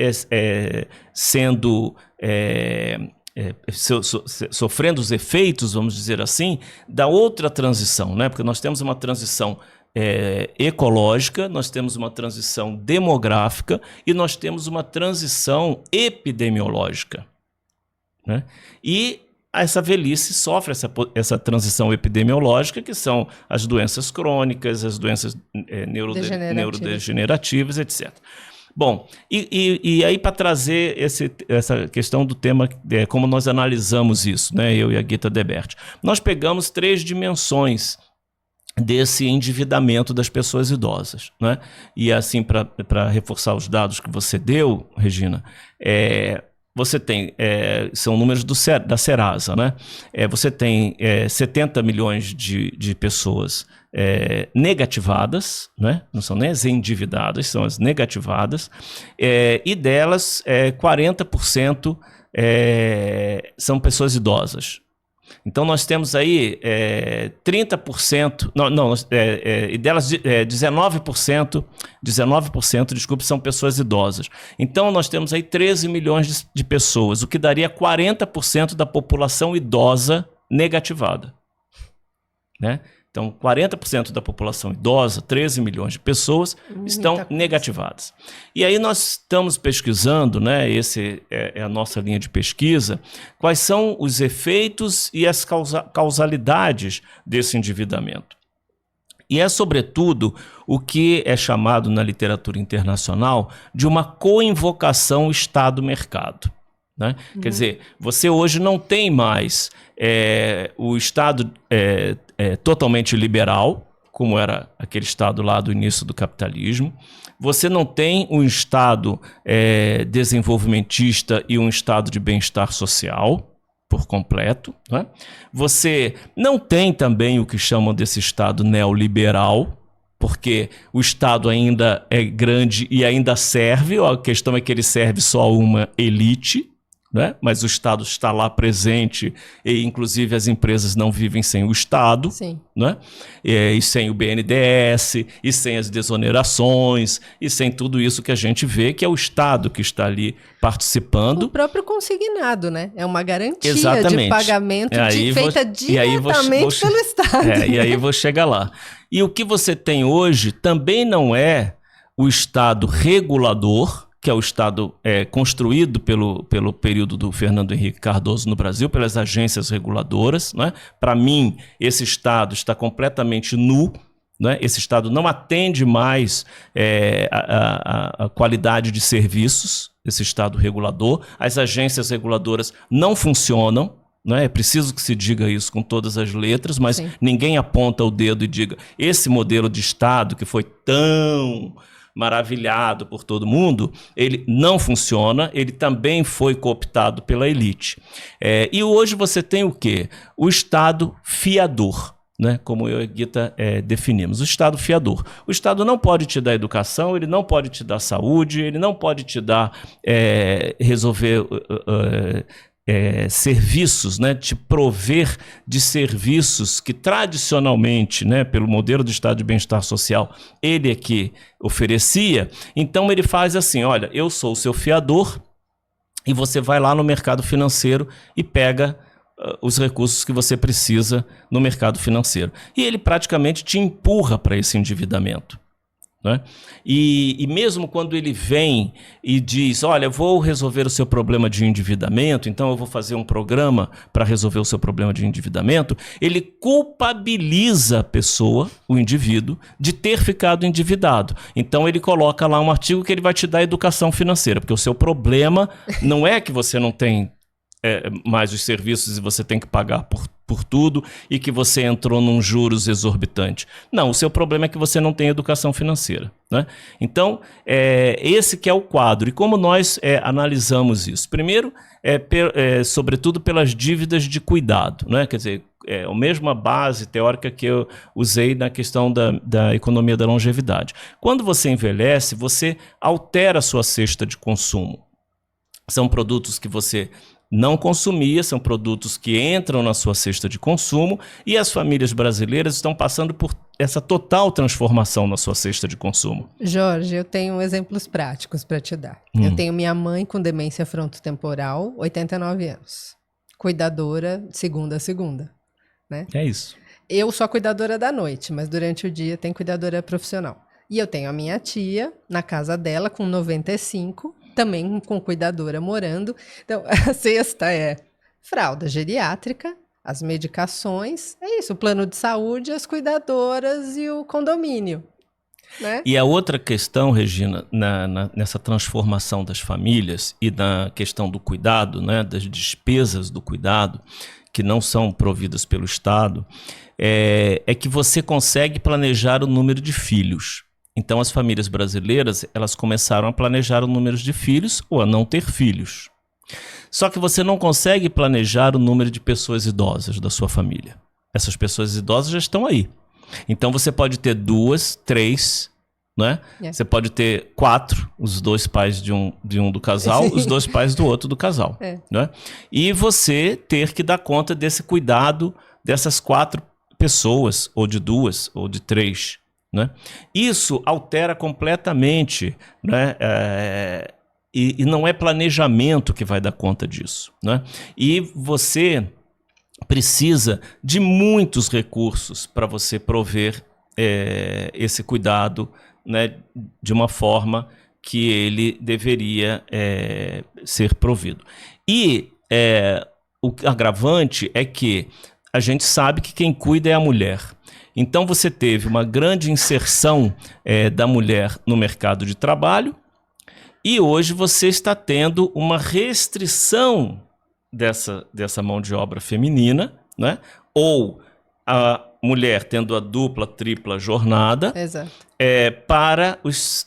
sofrendo os efeitos, vamos dizer assim, da outra transição, né? Porque nós temos uma transição ecológica, nós temos uma transição demográfica e nós temos uma transição epidemiológica, né? E essa velhice sofre essa transição epidemiológica, que são as doenças crônicas, as doenças neurodegenerativas, etc. Bom, e aí para trazer essa questão do tema, como nós analisamos isso, né, eu e a Gita Debert, nós pegamos 3 dimensões desse endividamento das pessoas idosas, né? E assim, para reforçar os dados que você deu, Regina, você tem, são números da Serasa, né? Você tem 70 milhões de pessoas negativadas, né? Não são nem as endividadas, são as negativadas, e delas 40% são pessoas idosas. Então nós temos aí 30%, e delas 19%, desculpe, são pessoas idosas. Então nós temos aí 13 milhões de pessoas, o que daria 40% da população idosa negativada, né? Então 40% da população idosa, 13 milhões de pessoas, estão negativadas. E aí nós estamos pesquisando, né, esse é a nossa linha de pesquisa, quais são os efeitos e as causalidades desse endividamento. E é, sobretudo, o que é chamado na literatura internacional de uma coinvocação Estado-mercado, né? Quer dizer, você hoje não tem mais o Estado totalmente liberal, como era aquele Estado lá do início do capitalismo. Você não tem um Estado desenvolvimentista e um Estado de bem-estar social por completo, né? Você não tem também o que chamam desse Estado neoliberal, porque o Estado ainda é grande e ainda serve, a questão é que ele serve só a uma elite, né? Mas o Estado está lá presente e, inclusive, as empresas não vivem sem o Estado, né? E sem o BNDES, e sem as desonerações, e sem tudo isso que a gente vê, que é o Estado que está ali participando. O próprio consignado, né? É uma garantia de pagamento feita diretamente pelo Estado. E aí vou chegar lá. E o que você tem hoje também não é o Estado regulador, que é o Estado construído pelo período do Fernando Henrique Cardoso no Brasil, pelas agências reguladoras, né? Para mim, esse Estado está completamente nu, né? Esse Estado não atende mais a qualidade de serviços, esse Estado regulador. As agências reguladoras não funcionam, né? É preciso que se diga isso com todas as letras, mas ninguém aponta o dedo e diga esse modelo de Estado que foi tão maravilhado por todo mundo, ele não funciona, ele também foi cooptado pela elite. E hoje você tem o quê? O Estado fiador, né? Como eu e a Gita definimos, o Estado fiador. O Estado não pode te dar educação, ele não pode te dar saúde, ele não pode te dar resolver serviços, né, te prover de serviços que tradicionalmente, né, pelo modelo do Estado de Bem-Estar Social, ele é que oferecia. Então ele faz assim, olha, eu sou o seu fiador e você vai lá no mercado financeiro e pega os recursos que você precisa no mercado financeiro. E ele praticamente te empurra para esse endividamento, né? E mesmo quando ele vem e diz, olha, eu vou resolver o seu problema de endividamento, então eu vou fazer um programa para resolver o seu problema de endividamento, ele culpabiliza a pessoa, o indivíduo, de ter ficado endividado. Então ele coloca lá um artigo que ele vai te dar educação financeira, porque o seu problema não é que você não tem mais os serviços e você tem que pagar por tudo e que você entrou num juros exorbitante. Não, o seu problema é que você não tem educação financeira, né? Então, esse que é o quadro. E como nós analisamos isso? Primeiro, sobretudo pelas dívidas de cuidado, né? Quer dizer, a mesma base teórica que eu usei na questão da economia da longevidade. Quando você envelhece, você altera a sua cesta de consumo. São produtos que você não consumia, são produtos que entram na sua cesta de consumo e as famílias brasileiras estão passando por essa total transformação na sua cesta de consumo. Jorge, eu tenho exemplos práticos para te dar. Eu tenho minha mãe com demência frontotemporal, 89 anos. Cuidadora segunda a segunda, né? É isso. Eu sou a cuidadora da noite, mas durante o dia tem cuidadora profissional. E eu tenho a minha tia na casa dela com 95, também com cuidadora morando. Então, a cesta é fralda geriátrica, as medicações, é isso, o plano de saúde, as cuidadoras e o condomínio, né? E a outra questão, Regina, nessa transformação das famílias e na questão do cuidado, né, das despesas do cuidado, que não são providas pelo Estado, é que você consegue planejar o número de filhos. Então, as famílias brasileiras, elas começaram a planejar o número de filhos ou a não ter filhos. Só que você não consegue planejar o número de pessoas idosas da sua família. Essas pessoas idosas já estão aí. Então, você pode ter 2, 3, né? Você pode ter 4, os 2 pais de um do casal, os 2 pais do outro do casal. Né? E você ter que dar conta desse cuidado dessas 4 pessoas, ou de 2, ou de 3. Né? Isso altera completamente, né? E não é planejamento que vai dar conta disso, né? E você precisa de muitos recursos para você prover esse cuidado, né, de uma forma que ele deveria ser provido. E o agravante é que a gente sabe que quem cuida é a mulher. Então você teve uma grande inserção da mulher no mercado de trabalho e hoje você está tendo uma restrição dessa mão de obra feminina, né? Ou a mulher tendo a dupla, tripla jornada. Exato. Para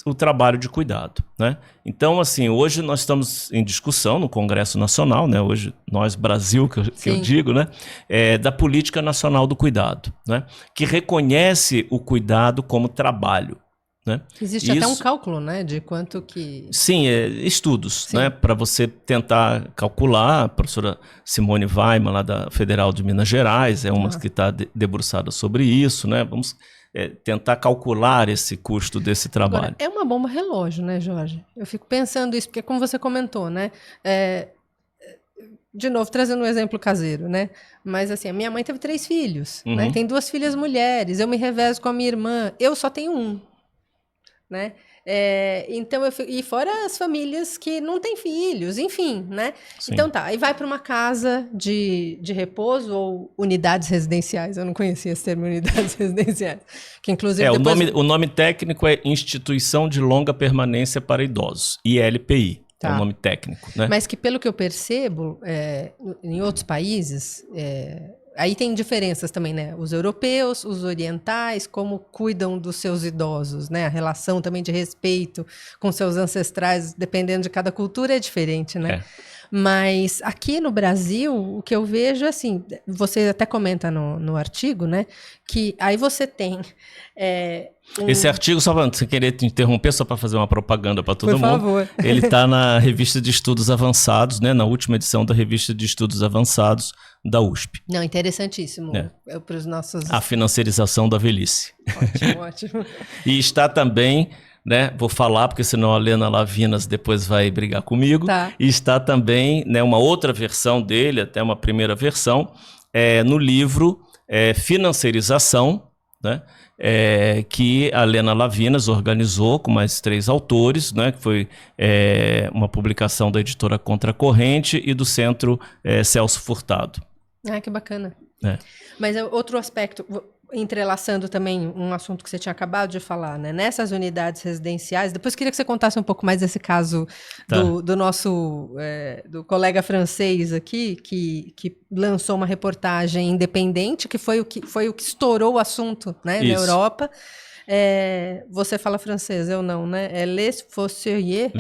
o trabalho de cuidado, né? Então, assim, hoje nós estamos em discussão no Congresso Nacional, né? Hoje, nós, Brasil, que eu digo, né? Da Política Nacional do Cuidado, né? Que reconhece o cuidado como trabalho. Né? Existe até um cálculo, né, de quanto que... Sim, estudos, né, para você tentar calcular. A professora Simone Weiman, lá da Federal de Minas Gerais, é uma que está debruçada sobre isso, né? Vamos tentar calcular esse custo desse trabalho. Agora, é uma bomba relógio, né, Jorge? Eu fico pensando isso, porque como você comentou, né, de novo, trazendo um exemplo caseiro, né? Mas assim, a minha mãe teve 3 filhos, né? Tem 2 filhas mulheres, eu me revezo com a minha irmã, eu só tenho um. Né? Então e fora as famílias que não têm filhos, enfim, né? Sim. Então tá, aí vai para uma casa de repouso ou unidades residenciais. Eu não conhecia esse termo, unidades residenciais, que inclusive o nome técnico é Instituição de Longa Permanência para Idosos, ILPI. Tá. É o nome técnico, né? Mas que pelo que eu percebo, em outros países, aí tem diferenças também, né? Os europeus, os orientais, como cuidam dos seus idosos, né? A relação também de respeito com seus ancestrais, dependendo de cada cultura, é diferente, né? Mas aqui no Brasil, o que eu vejo, assim, você até comenta no artigo, né? Que aí você tem... Esse artigo, só para você querer te interromper, só para fazer uma propaganda para todo mundo. Por favor. Ele está na Revista de Estudos Avançados, né? Na última edição da Revista de Estudos Avançados da USP. Não, interessantíssimo. Para os nossos... A financiarização da velhice. Ótimo, ótimo. E está também... Né? Vou falar, porque senão a Lena Lavinas depois vai brigar comigo. Tá. E está também, né, uma outra versão dele, até uma primeira versão, no livro Financiarização, né? Que a Lena Lavinas organizou com mais 3 autores, né? Que foi uma publicação da editora Contracorrente e do Centro Celso Furtado. Ah, que bacana. Mas outro aspecto, entrelaçando também um assunto que você tinha acabado de falar, né? Nessas unidades residenciais, depois queria que você contasse um pouco mais desse caso do nosso do colega francês aqui, que lançou uma reportagem independente, que foi o que estourou o assunto, né, na Europa. Você fala francês, eu não, né? É Les Fossoyeurs,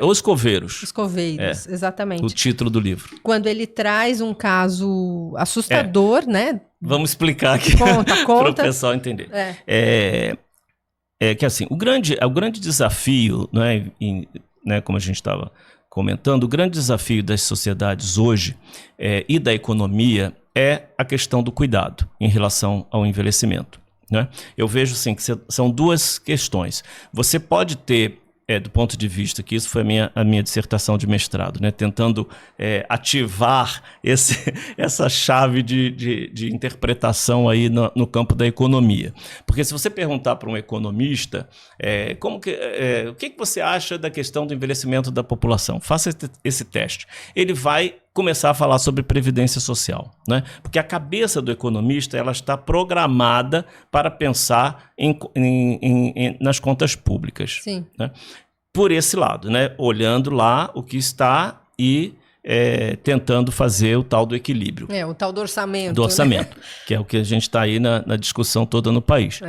Os Coveiros. Os Coveiros, exatamente. O título do livro. Quando ele traz um caso assustador, né? Vamos explicar aqui para o pessoal entender. Que assim, o grande desafio, né, como a gente estava comentando, o grande desafio das sociedades hoje e da economia é a questão do cuidado em relação ao envelhecimento. Né? Eu vejo assim, que são 2 questões. Você pode ter, do ponto de vista que isso foi a minha dissertação de mestrado, né? Tentando ativar essa chave de interpretação aí no campo da economia. Porque se você perguntar para um economista o que você acha da questão do envelhecimento da população, faça esse teste. Ele vai começar a falar sobre previdência social, né? Porque a cabeça do economista ela está programada para pensar nas contas públicas. Sim. Né? Por esse lado, né? Olhando lá o que está e tentando fazer o tal do equilíbrio. O tal do orçamento. Do orçamento, né? Que é o que a gente está aí na discussão toda no país.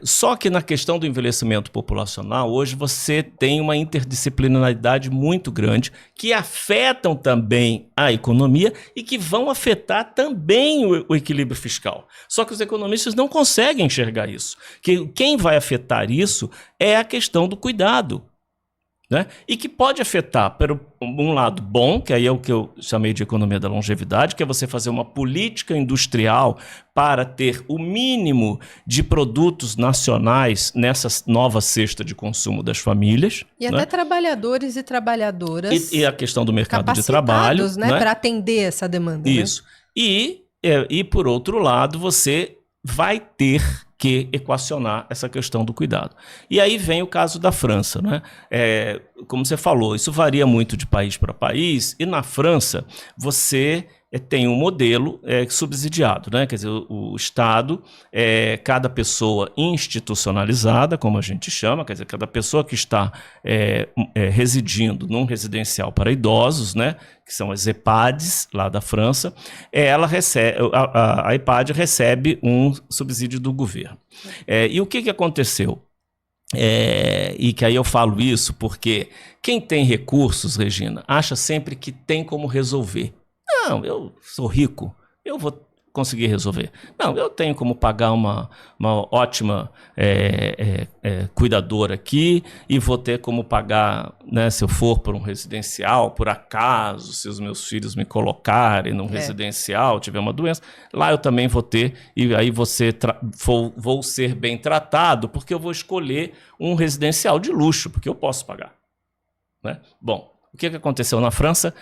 Só que na questão do envelhecimento populacional, hoje você tem uma interdisciplinaridade muito grande que afetam também a economia e que vão afetar também o equilíbrio fiscal. Só que os economistas não conseguem enxergar isso. Quem vai afetar isso é a questão do cuidado. Né? E que pode afetar, por um lado bom, que aí é o que eu chamei de economia da longevidade, que é você fazer uma política industrial para ter o mínimo de produtos nacionais nessa nova cesta de consumo das famílias. E até trabalhadores e trabalhadoras. E a questão do mercado de trabalho. Né? Para atender essa demanda. Isso. Né? E, por outro lado, você vai ter que equacionar essa questão do cuidado. E aí vem o caso da França, né? Como você falou, isso varia muito de país para país, e na França você tem um modelo subsidiado, né? Quer dizer, o Estado, cada pessoa institucionalizada, como a gente chama, quer dizer, cada pessoa que está residindo num residencial para idosos, né? Que são as EPADs lá da França, ela recebe, a EPAD recebe um subsídio do governo. E o que aconteceu? E que aí eu falo isso porque quem tem recursos, Regina, acha sempre que tem como resolver. Não, eu sou rico, eu vou conseguir resolver. Não, eu tenho como pagar uma ótima cuidadora aqui e vou ter como pagar, né, se eu for por um residencial, por acaso, se os meus filhos me colocarem num residencial, tiver uma doença, lá eu também vou ter, e aí vou ser bem tratado, porque eu vou escolher um residencial de luxo, porque eu posso pagar. Né? Bom, o que aconteceu na França?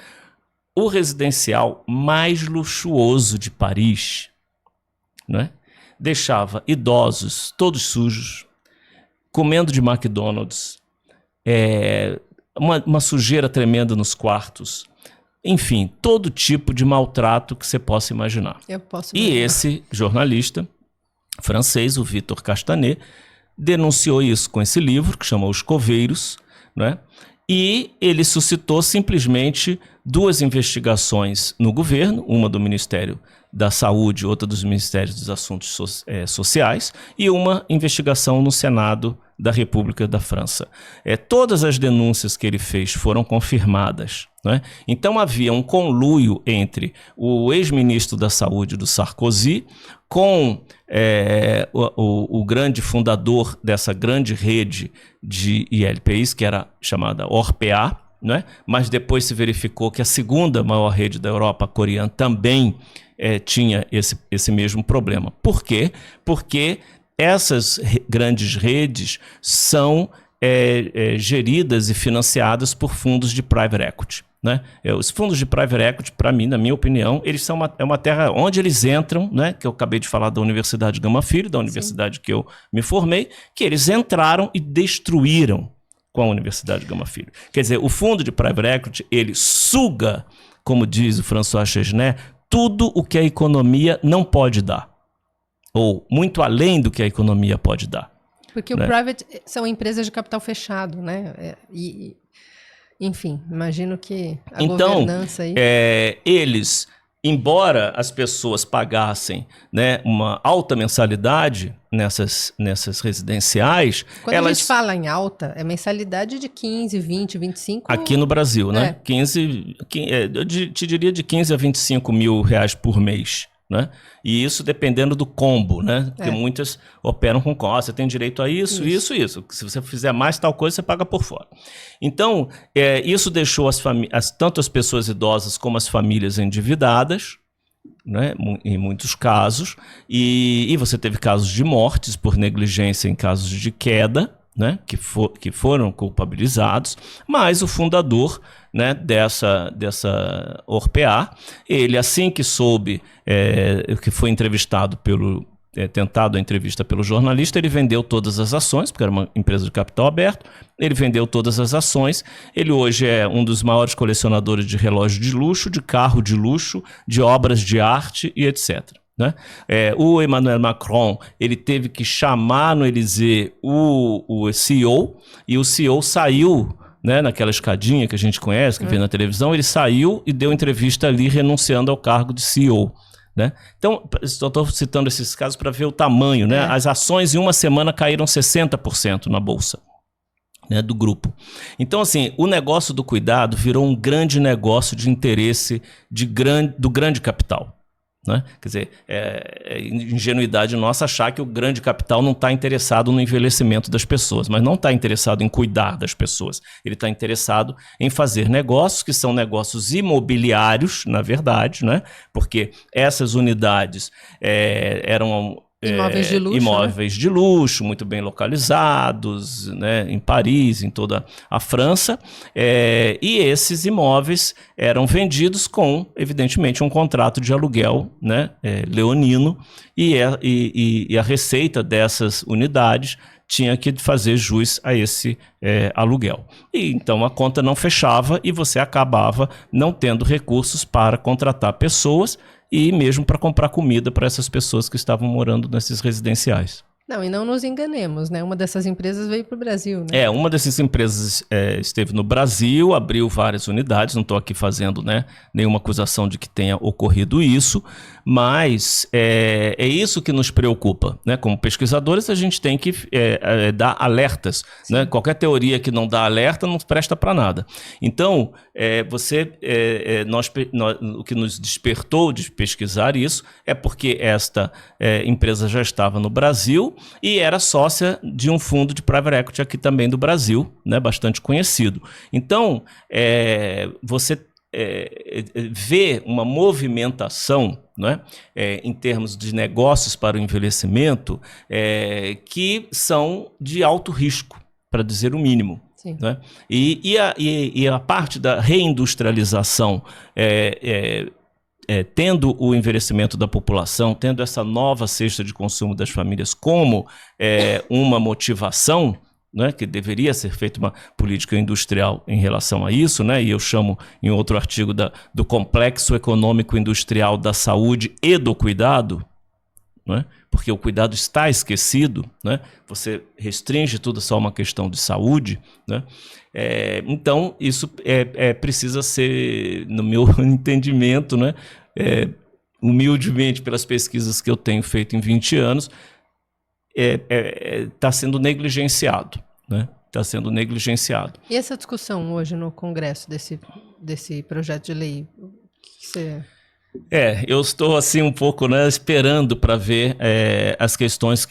O residencial mais luxuoso de Paris, né, deixava idosos todos sujos, comendo de McDonald's, uma sujeira tremenda nos quartos, enfim, todo tipo de maltrato que você possa imaginar. E esse jornalista francês, o Victor Castanet, denunciou isso com esse livro, que chama Os Coveiros, né? E ele suscitou simplesmente 2 investigações no governo, uma do Ministério da Saúde, outra dos Ministérios dos Assuntos Sociais, e uma investigação no Senado da República da França. Todas as denúncias que ele fez foram confirmadas. Né? Então havia um conluio entre o ex-ministro da Saúde do Sarkozy com o grande fundador dessa grande rede de ILPIs, que era chamada ORPA, né? Mas depois se verificou que a segunda maior rede da Europa, a coreana, também tinha esse mesmo problema. Por quê? Porque essas grandes redes são geridas e financiadas por fundos de private equity. Né? Os fundos de private equity, para mim, na minha opinião, eles são uma terra onde eles entram, né? Que eu acabei de falar da Universidade Gama Filho, da universidade que eu me formei, que eles entraram e destruíram com a Universidade Gama Filho. Quer dizer, o fundo de private equity, ele suga, como diz o François Chesnais, tudo o que a economia não pode dar, ou muito além do que a economia pode dar. Porque né? O private são empresas de capital fechado, né? Enfim, imagino que a governança aí... eles, embora as pessoas pagassem, né, uma alta mensalidade nessas residenciais... Quando a gente fala em alta, é mensalidade de 15, 20, 25... Aqui no Brasil, né? 15, eu te diria de 15 a 25 mil reais por mês. Né? E isso dependendo do combo, né? Porque muitas operam com combo. Você tem direito a isso. Se você fizer mais tal coisa, você paga por fora. Então, isso deixou tanto as pessoas idosas como as famílias endividadas, né? Em muitos casos. E você teve casos de mortes por negligência em casos de queda, né? Que foram culpabilizados, mas o fundador, né, dessa Orpea, ele assim que soube que foi entrevistado tentado a entrevista pelo jornalista, ele vendeu todas as ações, porque era uma empresa de capital aberto, ele vendeu todas as ações, ele hoje é um dos maiores colecionadores de relógio de luxo, de carro de luxo, de obras de arte e etc. Né? O Emmanuel Macron, ele teve que chamar no Élysée o CEO, e o CEO saiu, né, naquela escadinha que a gente conhece, que vê na televisão, ele saiu e deu entrevista ali renunciando ao cargo de CEO. Né? Então, estou citando esses casos para ver o tamanho. Né? As ações em uma semana caíram 60% na Bolsa, né, do grupo. Então, assim, o negócio do cuidado virou um grande negócio de interesse do grande capital. Né? Quer dizer, é ingenuidade nossa achar que o grande capital não está interessado no envelhecimento das pessoas, mas não está interessado em cuidar das pessoas. Ele está interessado em fazer negócios que são negócios imobiliários, na verdade, né? Porque essas unidades eram... imóveis de luxo, muito bem localizados, né, em Paris, em toda a França, e esses imóveis eram vendidos com, evidentemente, um contrato de aluguel, né, leonino, e a receita dessas unidades tinha que fazer jus a esse aluguel. E então a conta não fechava e você acabava não tendo recursos para contratar pessoas e mesmo para comprar comida para essas pessoas que estavam morando nesses residenciais. Não, e não nos enganemos, né? Uma dessas empresas veio para o Brasil, né? Uma dessas empresas esteve no Brasil, abriu várias unidades, não estou aqui fazendo, né, nenhuma acusação de que tenha ocorrido isso, mas é isso que nos preocupa, né? Como pesquisadores, a gente tem que dar alertas, né? Qualquer teoria que não dá alerta não presta para nada. Então, o que nos despertou de pesquisar isso é porque esta empresa já estava no Brasil e era sócia de um fundo de private equity aqui também do Brasil, né, bastante conhecido. Então, você vê uma movimentação, né, em termos de negócios para o envelhecimento que são de alto risco, para dizer o mínimo. Né? E a parte da reindustrialização tendo o envelhecimento da população, tendo essa nova cesta de consumo das famílias como uma motivação, né, que deveria ser feita uma política industrial em relação a isso, né, e eu chamo em outro artigo do complexo econômico industrial da saúde e do cuidado, né, porque o cuidado está esquecido, né, você restringe tudo só uma questão de saúde, né. Então isso precisa ser, no meu entendimento, né, humildemente pelas pesquisas que eu tenho feito em 20 anos, está sendo negligenciado, né? Está sendo negligenciado. E essa discussão hoje no Congresso desse projeto de lei, o que você... Eu estou assim um pouco, né, esperando para ver as questões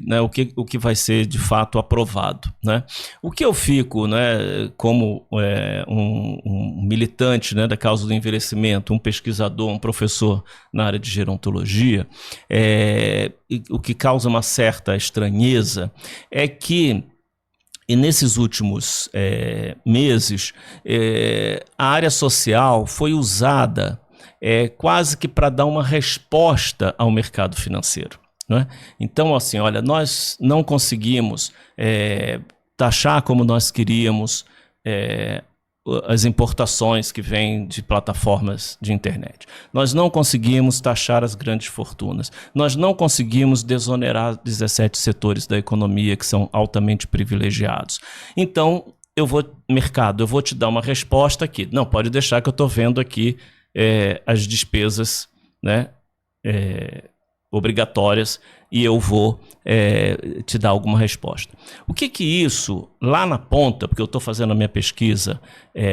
né, o que vai ser de fato aprovado, né? O que eu fico, né, como um militante, né, da causa do envelhecimento, um pesquisador, um professor na área de gerontologia, o que causa uma certa estranheza é que E nesses últimos meses, a área social foi usada quase que para dar uma resposta ao mercado financeiro, não é? Então, assim, olha, nós não conseguimos taxar como nós queríamos as importações que vêm de plataformas de internet. Nós não conseguimos taxar as grandes fortunas. Nós não conseguimos desonerar 17 setores da economia que são altamente privilegiados. Então, mercado, eu vou te dar uma resposta aqui. Não, pode deixar que eu estou vendo aqui as despesas, né, obrigatórias, e eu vou te dar alguma resposta. O que isso, lá na ponta, porque eu estou fazendo a minha pesquisa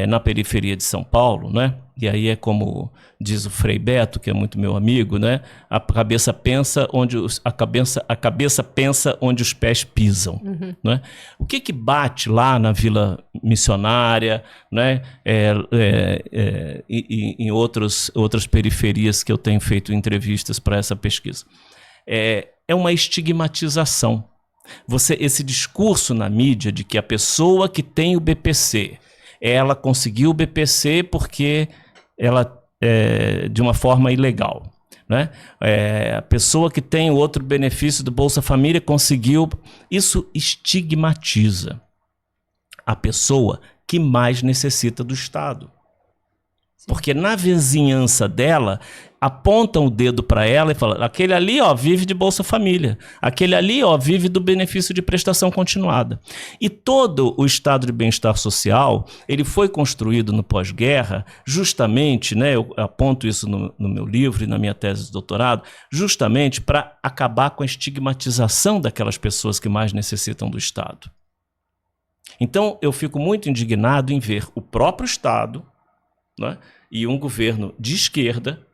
na periferia de São Paulo, né? E aí é como diz o Frei Beto, que é muito meu amigo, né? A cabeça pensa onde os pés pisam. Uhum. Né? O que bate lá na Vila Missionária, né? E em outras periferias que eu tenho feito entrevistas para essa pesquisa? É uma estigmatização. Esse discurso na mídia de que a pessoa que tem o BPC, ela conseguiu o BPC porque ela de uma forma ilegal, né? A pessoa que tem o outro benefício do Bolsa Família conseguiu. Isso estigmatiza a pessoa que mais necessita do Estado. Porque na vizinhança dela, apontam o dedo para ela e falam: aquele ali, ó, vive de Bolsa Família. Aquele ali, ó, vive do benefício de prestação continuada. E todo o estado de bem-estar social, ele foi construído no pós-guerra, justamente, né, eu aponto isso no meu livro e na minha tese de doutorado, justamente para acabar com a estigmatização daquelas pessoas que mais necessitam do Estado. Então, eu fico muito indignado em ver o próprio Estado, né, e um governo de esquerda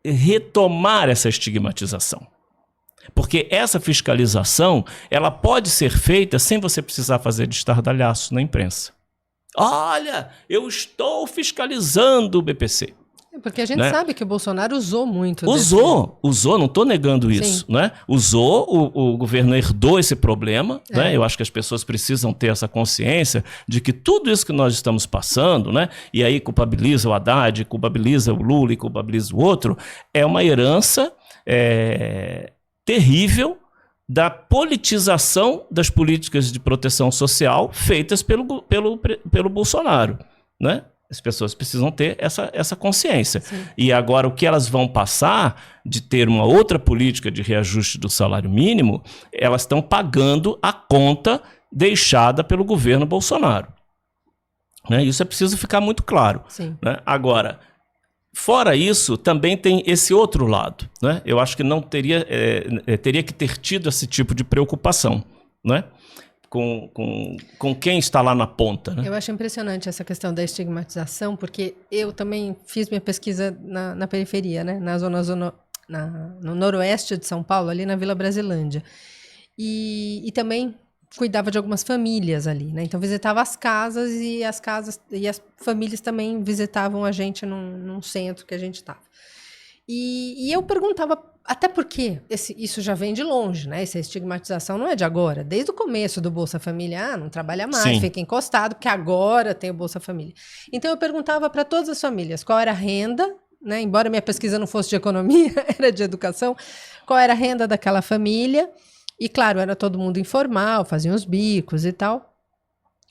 retomar essa estigmatização. Porque essa fiscalização, ela pode ser feita sem você precisar fazer de estardalhaço na imprensa. Olha, eu estou fiscalizando o BPC. Porque a gente, né, sabe que o Bolsonaro usou muito. Usou, não estou negando isso. Né? Usou, o governo herdou esse problema. Né? Eu acho que as pessoas precisam ter essa consciência de que tudo isso que nós estamos passando, né, e aí culpabiliza o Haddad, culpabiliza o Lula e culpabiliza o outro, é uma herança terrível da politização das políticas de proteção social feitas pelo Bolsonaro, né? As pessoas precisam ter essa consciência. Sim. E agora, o que elas vão passar de ter uma outra política de reajuste do salário mínimo, elas estão pagando a conta deixada pelo governo Bolsonaro. Né? Isso é preciso ficar muito claro. Sim. Né? Agora, fora isso, também tem esse outro lado. Né? Eu acho que não teria que ter tido esse tipo de preocupação, né? Com quem está lá na ponta. Né? Eu acho impressionante essa questão da estigmatização, porque eu também fiz minha pesquisa na periferia, né? No noroeste de São Paulo, ali na Vila Brasilândia. E também cuidava de algumas famílias ali, né? Então visitava as casas e as famílias também visitavam a gente num centro que a gente estava. E eu perguntava, até porque isso já vem de longe, né? Essa estigmatização não é de agora. Desde o começo do Bolsa Família, não trabalha mais, sim, fica encostado, porque agora tem o Bolsa Família. Então eu perguntava para todas as famílias qual era a renda, né? Embora minha pesquisa não fosse de economia, era de educação, qual era a renda daquela família. E claro, era todo mundo informal, faziam os bicos e tal.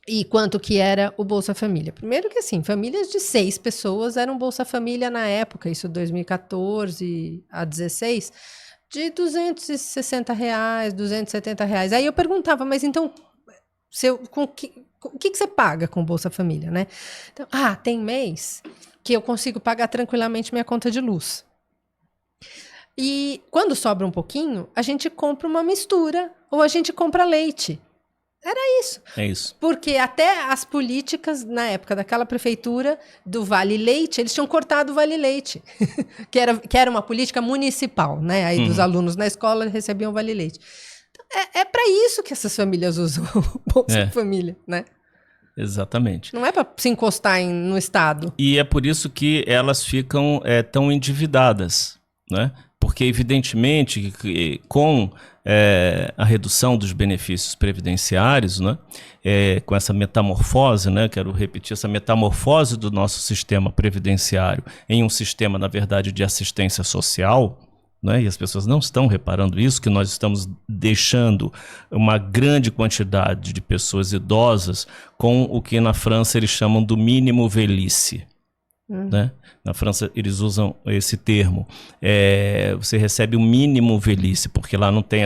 E quanto que era o Bolsa Família? Primeiro que assim, famílias de 6 pessoas eram Bolsa Família na época, isso 2014 a 16, de R$260, R$270. Aí eu perguntava, mas então, o que você paga com o Bolsa Família, né? Então, tem mês que eu consigo pagar tranquilamente minha conta de luz. E quando sobra um pouquinho, a gente compra uma mistura ou a gente compra leite. Era isso. É isso. Porque até as políticas, na época daquela prefeitura, do Vale Leite, eles tinham cortado o Vale Leite, que era uma política municipal, né? Aí dos alunos na escola recebiam o Vale Leite. Então, é para isso que essas famílias usam o Bolsa Família, né? Exatamente. Não é para se encostar no Estado. E é por isso que elas ficam tão endividadas, né? Porque, evidentemente, que com a redução dos benefícios previdenciários, né, com essa metamorfose, né, quero repetir, essa metamorfose do nosso sistema previdenciário em um sistema, na verdade, de assistência social, né, e as pessoas não estão reparando isso, que nós estamos deixando uma grande quantidade de pessoas idosas com o que na França eles chamam do mínimo velhice. Né? Na França eles usam esse termo. Você recebe o mínimo velhice, porque lá não tem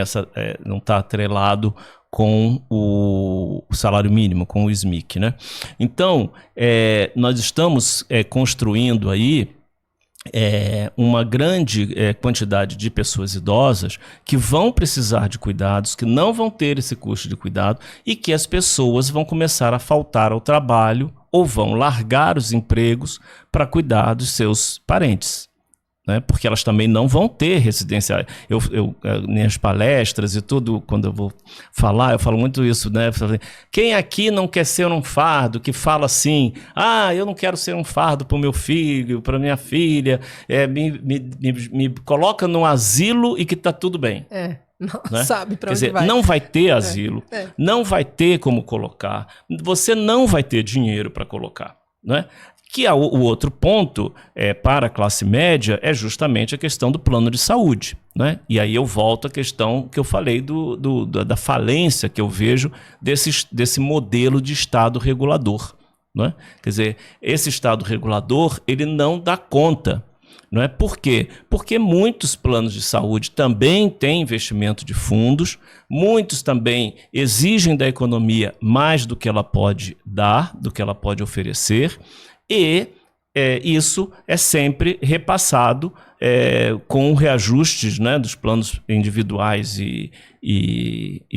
não está atrelado com o salário mínimo, com o SMIC, né? Então, nós estamos construindo aí uma grande quantidade de pessoas idosas que vão precisar de cuidados, que não vão ter esse custo de cuidado e que as pessoas vão começar a faltar ao trabalho ou vão largar os empregos para cuidar dos seus parentes, né? Porque elas também não vão ter residência. Nas palestras e tudo, quando eu vou falar, eu falo muito isso, né? Quem aqui não quer ser um fardo, que fala assim, eu não quero ser um fardo para o meu filho, para minha filha, me coloca num asilo e que está tudo bem. Não, né? Sabe para onde dizer, vai. Não vai ter asilo, não vai ter como colocar, você não vai ter dinheiro para colocar, né? Que o outro ponto para a classe média é justamente a questão do plano de saúde, né? E aí eu volto à questão que eu falei da falência que eu vejo desse modelo de Estado regulador, né? Quer dizer, esse Estado regulador ele não dá conta. Não é? Por quê? Porque muitos planos de saúde também têm investimento de fundos, muitos também exigem da economia mais do que ela pode dar, do que ela pode oferecer, e isso é sempre repassado com reajustes, né, dos planos individuais e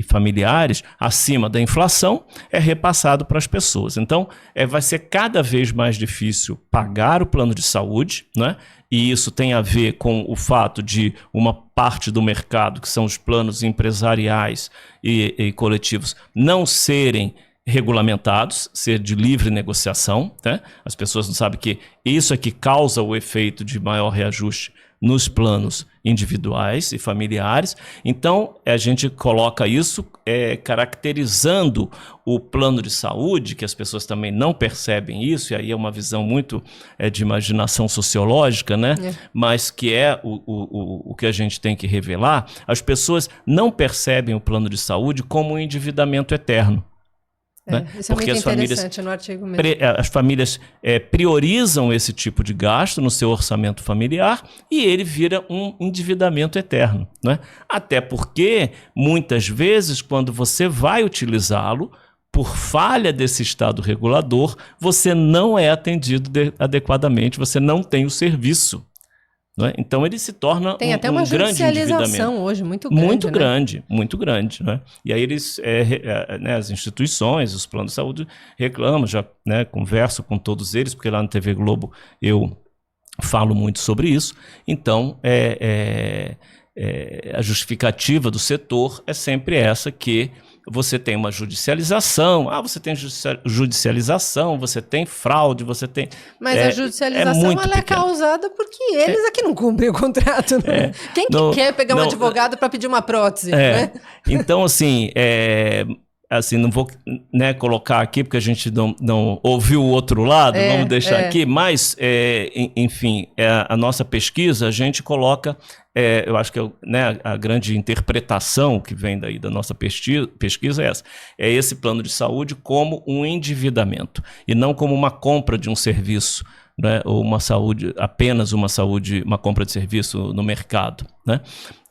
familiares acima da inflação, é repassado para as pessoas. Então, vai ser cada vez mais difícil pagar o plano de saúde, né? E isso tem a ver com o fato de uma parte do mercado, que são os planos empresariais e coletivos, não serem regulamentados, ser de livre negociação, né? As pessoas não sabem que isso é que causa o efeito de maior reajuste nos planos individuais e familiares. Então, a gente coloca isso caracterizando o plano de saúde, que as pessoas também não percebem isso, e aí é uma visão muito de imaginação sociológica, né? Mas que é o que a gente tem que revelar. As pessoas não percebem o plano de saúde como um endividamento eterno. Né? Isso é muito interessante no artigo mesmo. As famílias priorizam esse tipo de gasto no seu orçamento familiar e ele vira um endividamento eterno, né? Até porque, muitas vezes, quando você vai utilizá-lo, por falha desse Estado regulador, você não é atendido adequadamente, você não tem o serviço. Né? Então ele se torna tem até uma judicialização hoje muito grande. Muito grande. Né? E aí eles, as instituições, os planos de saúde reclamam, já converso com todos eles, porque lá no TV Globo eu falo muito sobre isso. Então a justificativa do setor é sempre essa, que você tem uma judicialização, você tem judicialização, você tem fraude, você tem... Mas a judicialização ela é causada porque eles aqui não cumprem o contrato, né? Quem quer pegar um advogado para pedir uma prótese, né? Então, assim, não vou colocar aqui porque a gente não ouviu o outro lado, vamos deixar aqui, mas, enfim, a nossa pesquisa, a gente coloca, eu acho que a grande interpretação que vem daí da nossa pesquisa é essa, esse plano de saúde como um endividamento e não como uma compra de um serviço, né, ou apenas uma compra de serviço no mercado, né?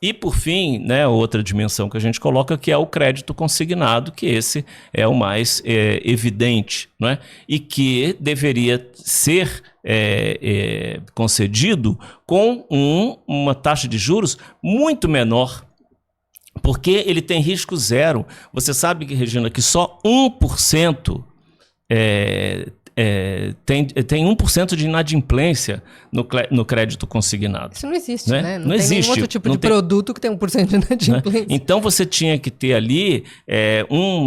E por fim, outra dimensão que a gente coloca, que é o crédito consignado, que esse é o mais evidente, né? E que deveria ser concedido com uma taxa de juros muito menor, porque ele tem risco zero. Você sabe, Regina, que só 1% tem 1% de inadimplência no crédito consignado. Isso não existe, né? Não tem existe. Nenhum outro tipo de produto que tem 1% de inadimplência. Né? Então você tinha que ter ali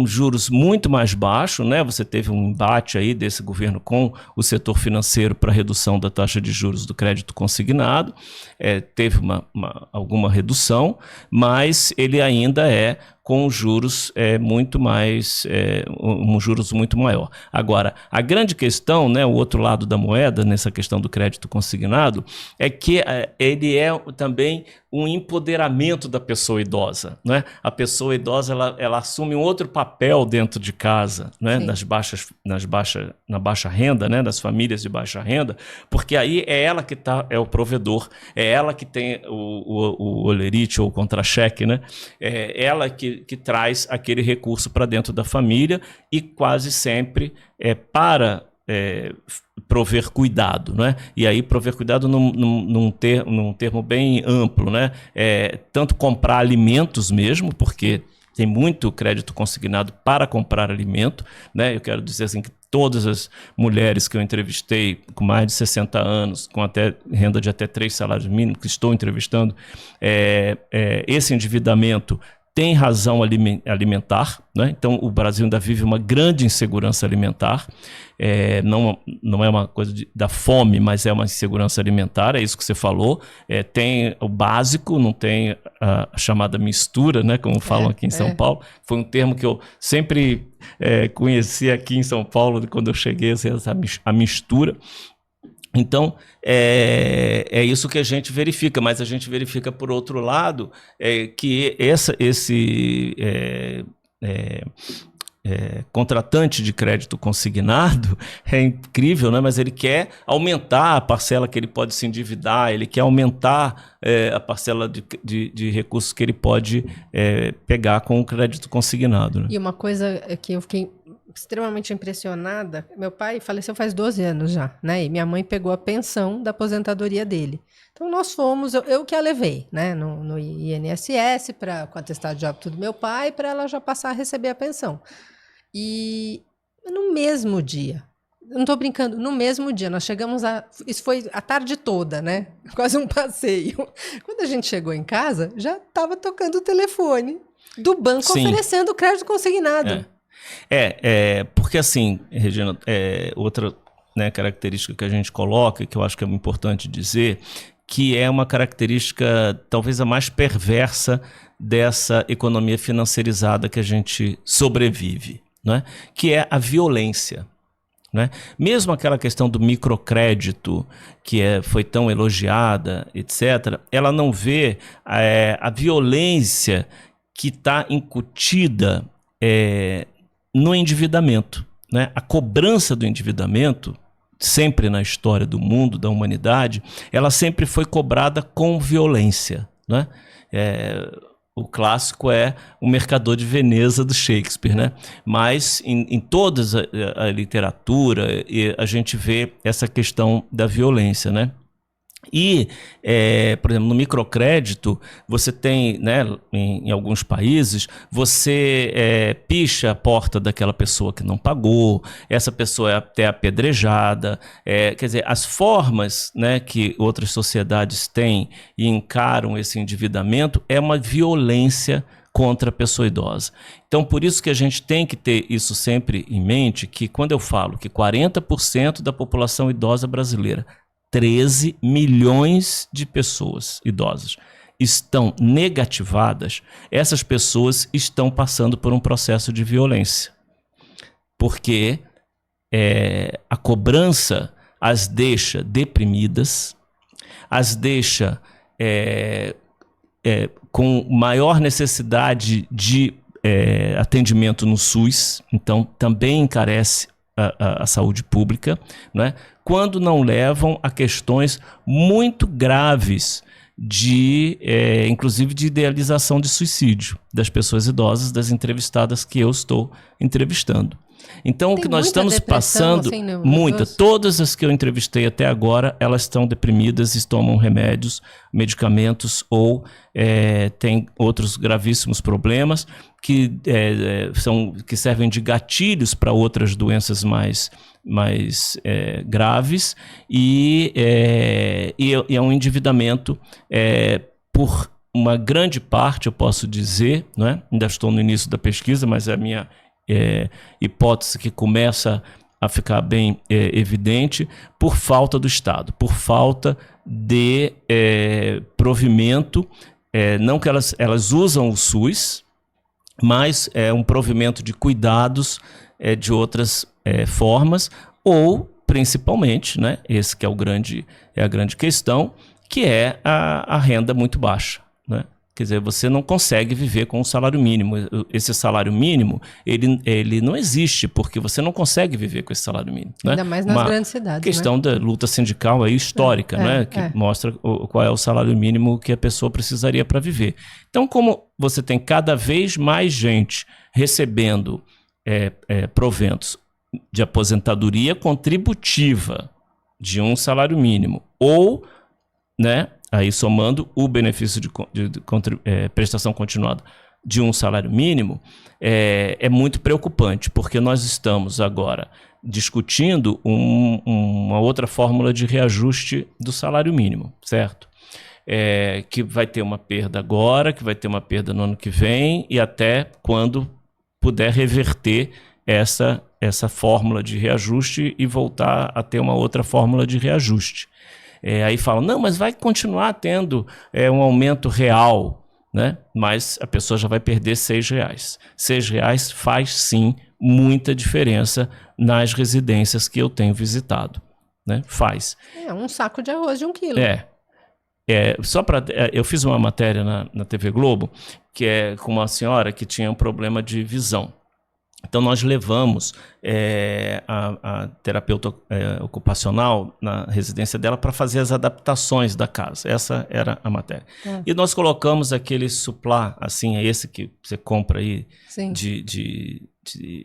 juros muito mais baixo, né? Você teve um embate aí desse governo com o setor financeiro para redução da taxa de juros do crédito consignado. Teve alguma redução, mas ele ainda com juros muito mais, juros muito maior. Agora, a grande questão, né, o outro lado da moeda, nessa questão do crédito consignado, é que ele é também um empoderamento da pessoa idosa, né? A pessoa idosa ela assume um outro papel dentro de casa, né? Na baixa renda, né? Das famílias de baixa renda, porque aí é ela que é o provedor, é ela que tem o olerite ou o contra-cheque, né? É ela que traz aquele recurso para dentro da família e quase sempre para prover cuidado, né? E aí prover cuidado num termo bem amplo, né? Tanto comprar alimentos mesmo, porque tem muito crédito consignado para comprar alimento, né? Eu quero dizer assim que todas as mulheres que eu entrevistei com mais de 60 anos, com renda de até 3 salários mínimos, que estou entrevistando, esse endividamento tem razão alimentar, né? Então o Brasil ainda vive uma grande insegurança alimentar, não é uma coisa da fome, mas é uma insegurança alimentar, é isso que você falou, tem o básico, não tem a chamada mistura, né? Como falam aqui em São Paulo, foi um termo que eu sempre conheci aqui em São Paulo, quando eu cheguei, assim, a mistura. Então, é isso que a gente verifica, mas a gente verifica, por outro lado, que esse contratante de crédito consignado é incrível, né? Mas ele quer aumentar a parcela que ele pode se endividar, ele quer aumentar a parcela de recursos que ele pode pegar com o crédito consignado. Né? E uma coisa que eu fiquei extremamente impressionada, meu pai faleceu faz 12 anos já, né? E minha mãe pegou a pensão da aposentadoria dele. Então nós fomos, eu que a levei, né? No INSS, com o atestado de óbito do meu pai, para ela já passar a receber a pensão. E no mesmo dia, eu não estou brincando, no mesmo dia, nós chegamos isso foi a tarde toda, né? Quase um passeio. Quando a gente chegou em casa, já estava tocando o telefone do banco. Sim. Oferecendo crédito consignado. Porque assim, Regina, outra, né, característica que a gente coloca, que eu acho que é importante dizer, que é uma característica talvez a mais perversa dessa economia financiarizada que a gente sobrevive, né? Que é a violência. Né? Mesmo aquela questão do microcrédito, que foi tão elogiada, etc., ela não vê a violência que está incutida no endividamento. Né? A cobrança do endividamento, sempre na história do mundo, da humanidade, ela sempre foi cobrada com violência. Né? O clássico é O Mercador de Veneza, do Shakespeare, né? Mas em toda a literatura a gente vê essa questão da violência, né? E, por exemplo, no microcrédito, você tem, né, em alguns países, você picha a porta daquela pessoa que não pagou, essa pessoa é até apedrejada. Quer dizer, as formas, né, que outras sociedades têm e encaram esse endividamento é uma violência contra a pessoa idosa. Então, por isso que a gente tem que ter isso sempre em mente, que quando eu falo que 40% da população idosa brasileira, 13 milhões de pessoas idosas estão negativadas, essas pessoas estão passando por um processo de violência. Porque a cobrança as deixa deprimidas, as deixa com maior necessidade de atendimento no SUS, então também encarece a saúde pública, né? Quando não levam a questões muito graves inclusive de idealização de suicídio das pessoas idosas, das entrevistadas que eu estou entrevistando. Então, o que nós estamos passando, assim, muita, todas as que eu entrevistei até agora, elas estão deprimidas e tomam remédios, medicamentos ou têm outros gravíssimos problemas que servem de gatilhos para outras doenças mais graves e é um endividamento por uma grande parte, eu posso dizer, né? Ainda estou no início da pesquisa, mas é a minha hipótese que começa a ficar bem evidente, por falta do Estado, por falta de provimento, não que elas usam o SUS, mas é um provimento de cuidados de outras formas, ou principalmente, né, esse que é a grande questão, que é a renda muito baixa, né? Quer dizer, você não consegue viver com um salário mínimo. Esse salário mínimo, ele não existe, porque você não consegue viver com esse salário mínimo. Ainda né? mais nas grandes cidades. Questão da luta sindical aí histórica, né? Que mostra qual é o salário mínimo que a pessoa precisaria para viver. Então, como você tem cada vez mais gente recebendo proventos de aposentadoria contributiva de um salário mínimo, ou, né, aí somando o benefício de prestação continuada de um salário mínimo, é muito preocupante, porque nós estamos agora discutindo uma outra fórmula de reajuste do salário mínimo, certo? Que vai ter uma perda agora, que vai ter uma perda no ano que vem, e até quando puder reverter essa fórmula de reajuste e voltar a ter uma outra fórmula de reajuste. Aí falam, não, mas vai continuar tendo um aumento real, né? Mas a pessoa já vai perder R$6. R$6 faz, sim, muita diferença nas residências que eu tenho visitado, né? Faz. Um saco de arroz de 1 quilo. Eu fiz uma matéria na TV Globo, que é com uma senhora que tinha um problema de visão. Então, nós levamos a terapeuta ocupacional na residência dela para fazer as adaptações da casa. Essa era a matéria. E nós colocamos aquele suplá, assim, esse que você compra aí, de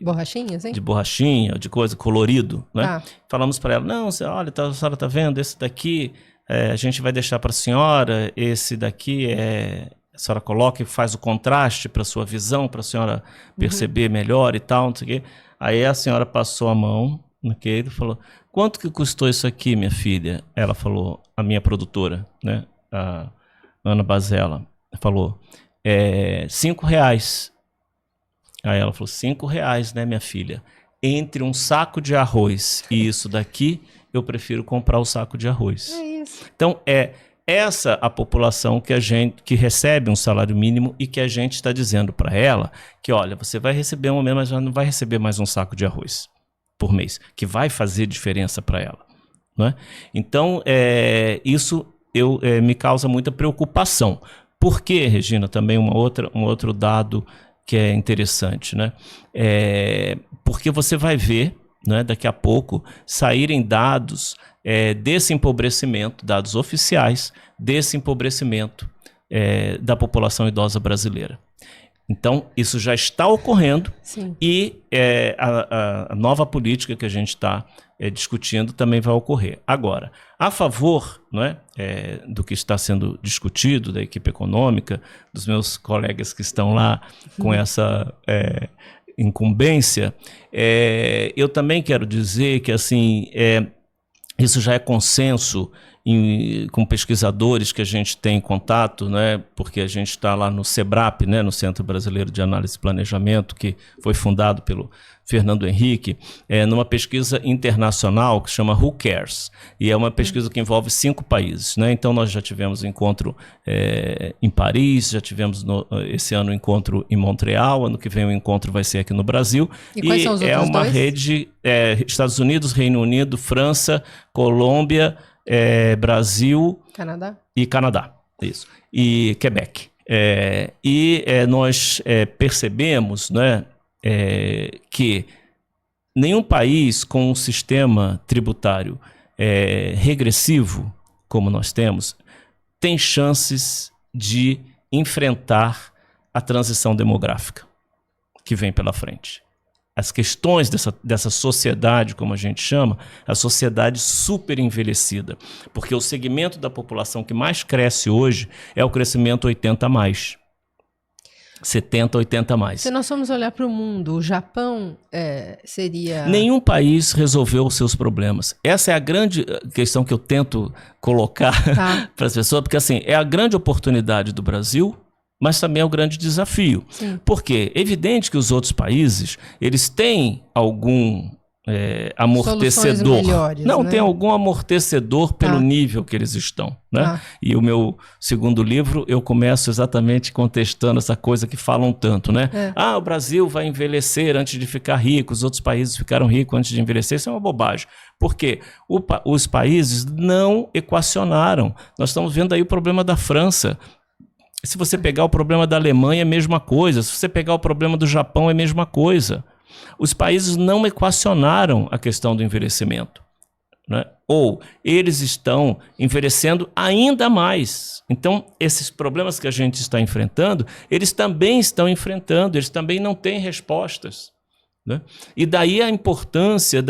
borrachinha, assim? De borrachinha, de coisa, colorido, né? Falamos para ela, não, olha, a senhora está vendo, esse daqui a gente vai deixar para a senhora, esse daqui a senhora coloca e faz o contraste para a sua visão, para a senhora perceber melhor e tal, não sei o quê. Aí a senhora passou a mão naquele e falou, quanto que custou isso aqui, minha filha? Ela falou, a minha produtora, né, a Ana Bazella, falou, R$5. Aí ela falou, R$5, né, minha filha? Entre um saco de arroz e isso daqui, eu prefiro comprar o saco de arroz. É isso. Então, essa a população que recebe um salário mínimo e que a gente está dizendo para ela que, olha, você vai receber um aumento, mas já não vai receber mais um saco de arroz por mês, que vai fazer diferença para ela. Não é? Então, isso me causa muita preocupação. Por quê, Regina? Também um outro dado que é interessante, né? Porque você vai ver, né, daqui a pouco saírem dados desse empobrecimento, dados oficiais desse empobrecimento da população idosa brasileira. Então, isso já está ocorrendo. Sim. E a nova política que a gente está discutindo também vai ocorrer. Agora, a favor, né, do que está sendo discutido, da equipe econômica, dos meus colegas que estão lá com essa incumbência, eu também quero dizer que, assim, isso já é consenso com pesquisadores que a gente tem em contato, né, porque a gente está lá no CEBRAP, né, no Centro Brasileiro de Análise e Planejamento, que foi fundado pelo Fernando Henrique, numa pesquisa internacional que chama Who Cares? E é uma pesquisa que envolve 5 países. Né? Então, nós já tivemos encontro em Paris, já tivemos esse ano encontro em Montreal, ano que vem o encontro vai ser aqui no Brasil. E quais são os outros uma dois? Rede, Estados Unidos, Reino Unido, França, Colômbia, Brasil e Canadá. Isso. E Quebec. Nós percebemos, né, que nenhum país com um sistema tributário regressivo, como nós temos, tem chances de enfrentar a transição demográfica que vem pela frente. as questões dessa sociedade, como a gente chama, a sociedade super envelhecida. Porque o segmento da população que mais cresce hoje é o crescimento 80 a mais. 70, 80 a mais. Se nós formos olhar para o mundo, o Japão seria... Nenhum país resolveu os seus problemas. Essa é a grande questão que eu tento colocar para as pessoas, porque assim, é a grande oportunidade do Brasil, mas também é o grande desafio. Sim. Porque é evidente que os outros países, eles têm algum amortecedor. Melhores, não, né? tem algum amortecedor pelo nível que eles estão. Né? E o meu segundo livro, eu começo exatamente contestando essa coisa que falam tanto. Né? O Brasil vai envelhecer antes de ficar rico, os outros países ficaram ricos antes de envelhecer. Isso é uma bobagem. Porque os países não equacionaram. Nós estamos vendo aí o problema da França. Se você pegar o problema da Alemanha, é a mesma coisa. Se você pegar o problema do Japão, é a mesma coisa. Os países não equacionaram a questão do envelhecimento. Né? Ou eles estão envelhecendo ainda mais. Então, esses problemas que a gente está enfrentando, eles também estão enfrentando, eles também não têm respostas. Né? E daí a importância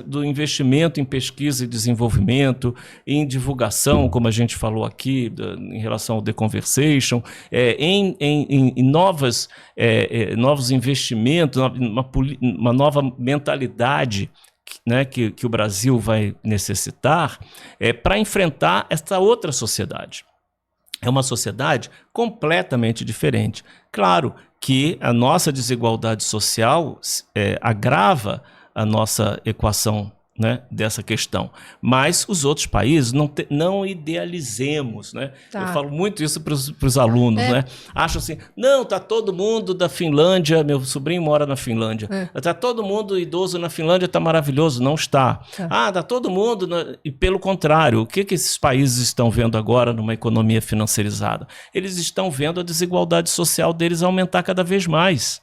do investimento em pesquisa e desenvolvimento, em divulgação, como a gente falou aqui, em relação ao The Conversation, em novos investimentos, uma nova mentalidade, né, que o Brasil vai necessitar para enfrentar essa outra sociedade. É uma sociedade completamente diferente. Claro que a nossa desigualdade social agrava a nossa equação, né, dessa questão. Mas os outros países não idealizemos. Né? Eu falo muito isso para os alunos. Né? Acham assim, não, está todo mundo da Finlândia, meu sobrinho mora na Finlândia, está todo mundo idoso na Finlândia, está maravilhoso. Não está. Está todo mundo... E pelo contrário, o que esses países estão vendo agora numa economia financiarizada? Eles estão vendo a desigualdade social deles aumentar cada vez mais,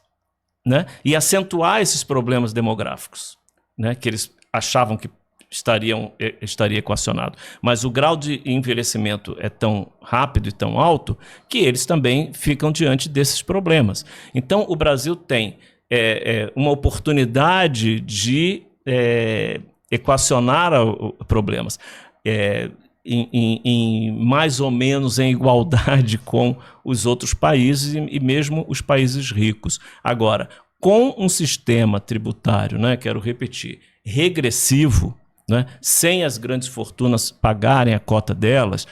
né? E acentuar esses problemas demográficos, né? Que eles achavam que estaria equacionado. Mas o grau de envelhecimento é tão rápido e tão alto que eles também ficam diante desses problemas. Então, o Brasil tem uma oportunidade de equacionar problemas mais ou menos em igualdade com os outros países e mesmo os países ricos. Agora, com um sistema tributário, né, quero repetir, regressivo, né, sem as grandes fortunas pagarem a cota delas,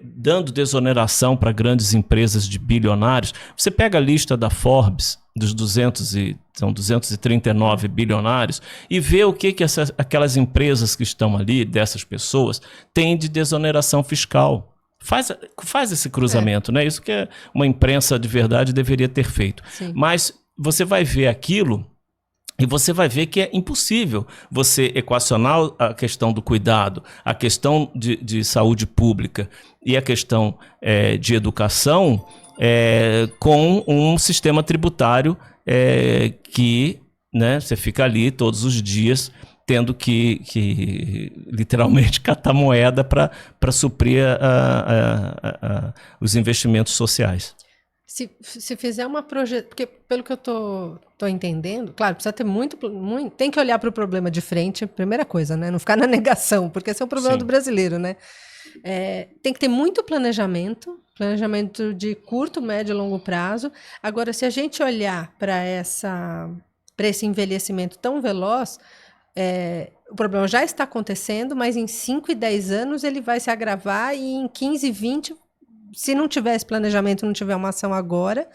dando desoneração para grandes empresas de bilionários. Você pega a lista da Forbes, são 239 bilionários, e vê o que aquelas empresas que estão ali, dessas pessoas, têm de desoneração fiscal. Faz esse cruzamento, né? Isso que uma imprensa de verdade deveria ter feito. Sim. Mas você vai ver aquilo e você vai ver que é impossível você equacionar a questão do cuidado, a questão de saúde pública e a questão de educação com um sistema tributário que, né, você fica ali todos os dias tendo que literalmente catar moeda para suprir os investimentos sociais. Se fizer uma projeção, porque pelo que eu tô entendendo, claro, precisa ter muito, tem que olhar para o problema de frente, primeira coisa, né? Não ficar na negação, porque esse é o problema do brasileiro, né? Tem que ter muito planejamento de curto, médio e longo prazo. Agora, se a gente olhar para esse envelhecimento tão veloz, o problema já está acontecendo, mas em 5 e 10 anos ele vai se agravar e em 15, 20, se não tiver esse planejamento, não tiver uma ação agora,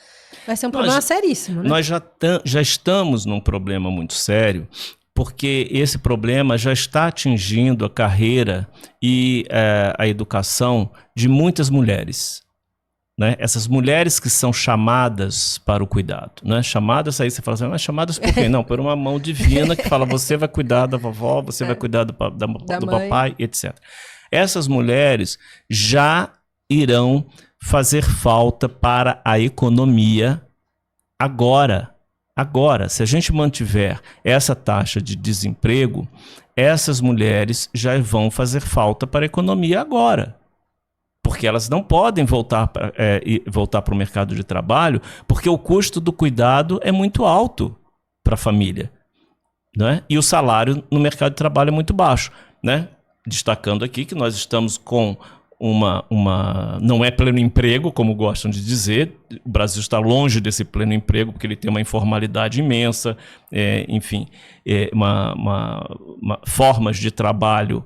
vai ser um problema seríssimo. Né? Nós já estamos num problema muito sério, porque esse problema já está atingindo a carreira e a educação de muitas mulheres. Né? Essas mulheres que são chamadas para o cuidado. Né? Chamadas, aí você fala assim, mas chamadas por quem? Não, por uma mão divina que fala, você vai cuidar da vovó, você vai cuidar do papai, etc. Essas mulheres já irão fazer falta para a economia agora. Agora, se a gente mantiver essa taxa de desemprego, essas mulheres já vão fazer falta para a economia agora. Porque elas não podem voltar para o mercado de trabalho, porque o custo do cuidado é muito alto para a família, né? E o salário no mercado de trabalho é muito baixo, né? Destacando aqui que nós estamos com não é pleno emprego, como gostam de dizer. O Brasil está longe desse pleno emprego, porque ele tem uma informalidade imensa, enfim, formas de trabalho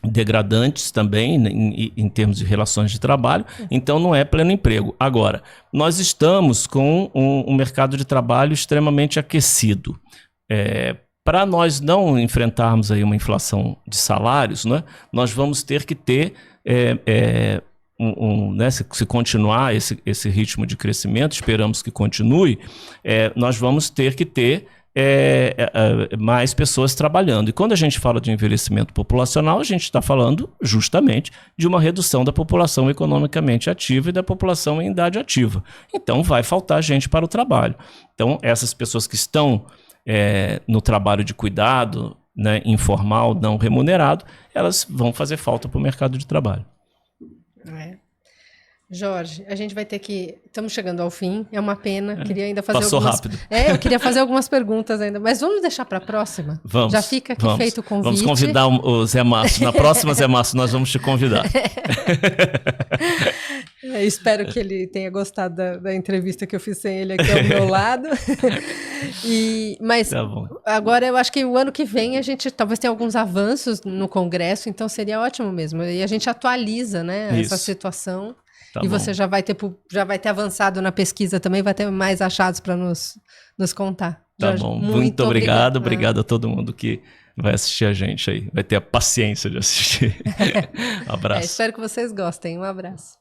degradantes também, em termos de relações de trabalho, então não é pleno emprego. Agora, nós estamos com um mercado de trabalho extremamente aquecido. Para nós não enfrentarmos aí uma inflação de salários, né, nós vamos ter que ter, né, se continuar esse ritmo de crescimento, esperamos que continue, nós vamos ter que ter mais pessoas trabalhando. E quando a gente fala de envelhecimento populacional, a gente está falando justamente de uma redução da população economicamente ativa e da população em idade ativa. Então vai faltar gente para o trabalho. Então essas pessoas que estão no trabalho de cuidado, né, informal, não remunerado, elas vão fazer falta para o mercado de trabalho. Jorge, a gente vai ter que... Estamos chegando ao fim, é uma pena. Queria ainda fazer Passou rápido. Eu queria fazer algumas perguntas ainda, mas vamos deixar para a próxima? Vamos. Já fica aqui feito o convite. Vamos convidar o Zé Márcio. Na próxima, Zé Márcio, nós vamos te convidar. Espero que ele tenha gostado da entrevista que eu fiz sem ele aqui ao meu lado. Mas tá bom. Agora eu acho que o ano que vem a gente talvez tenha alguns avanços no Congresso, então seria ótimo mesmo. E a gente atualiza, né, essa situação. Tá e bom. Você já vai ter avançado na pesquisa também, vai ter mais achados para nos contar. Tá Jorge, bom, muito obrigado. Obrigado a todo mundo que vai assistir a gente aí. Vai ter a paciência de assistir. Um abraço. Espero que vocês gostem. Um abraço.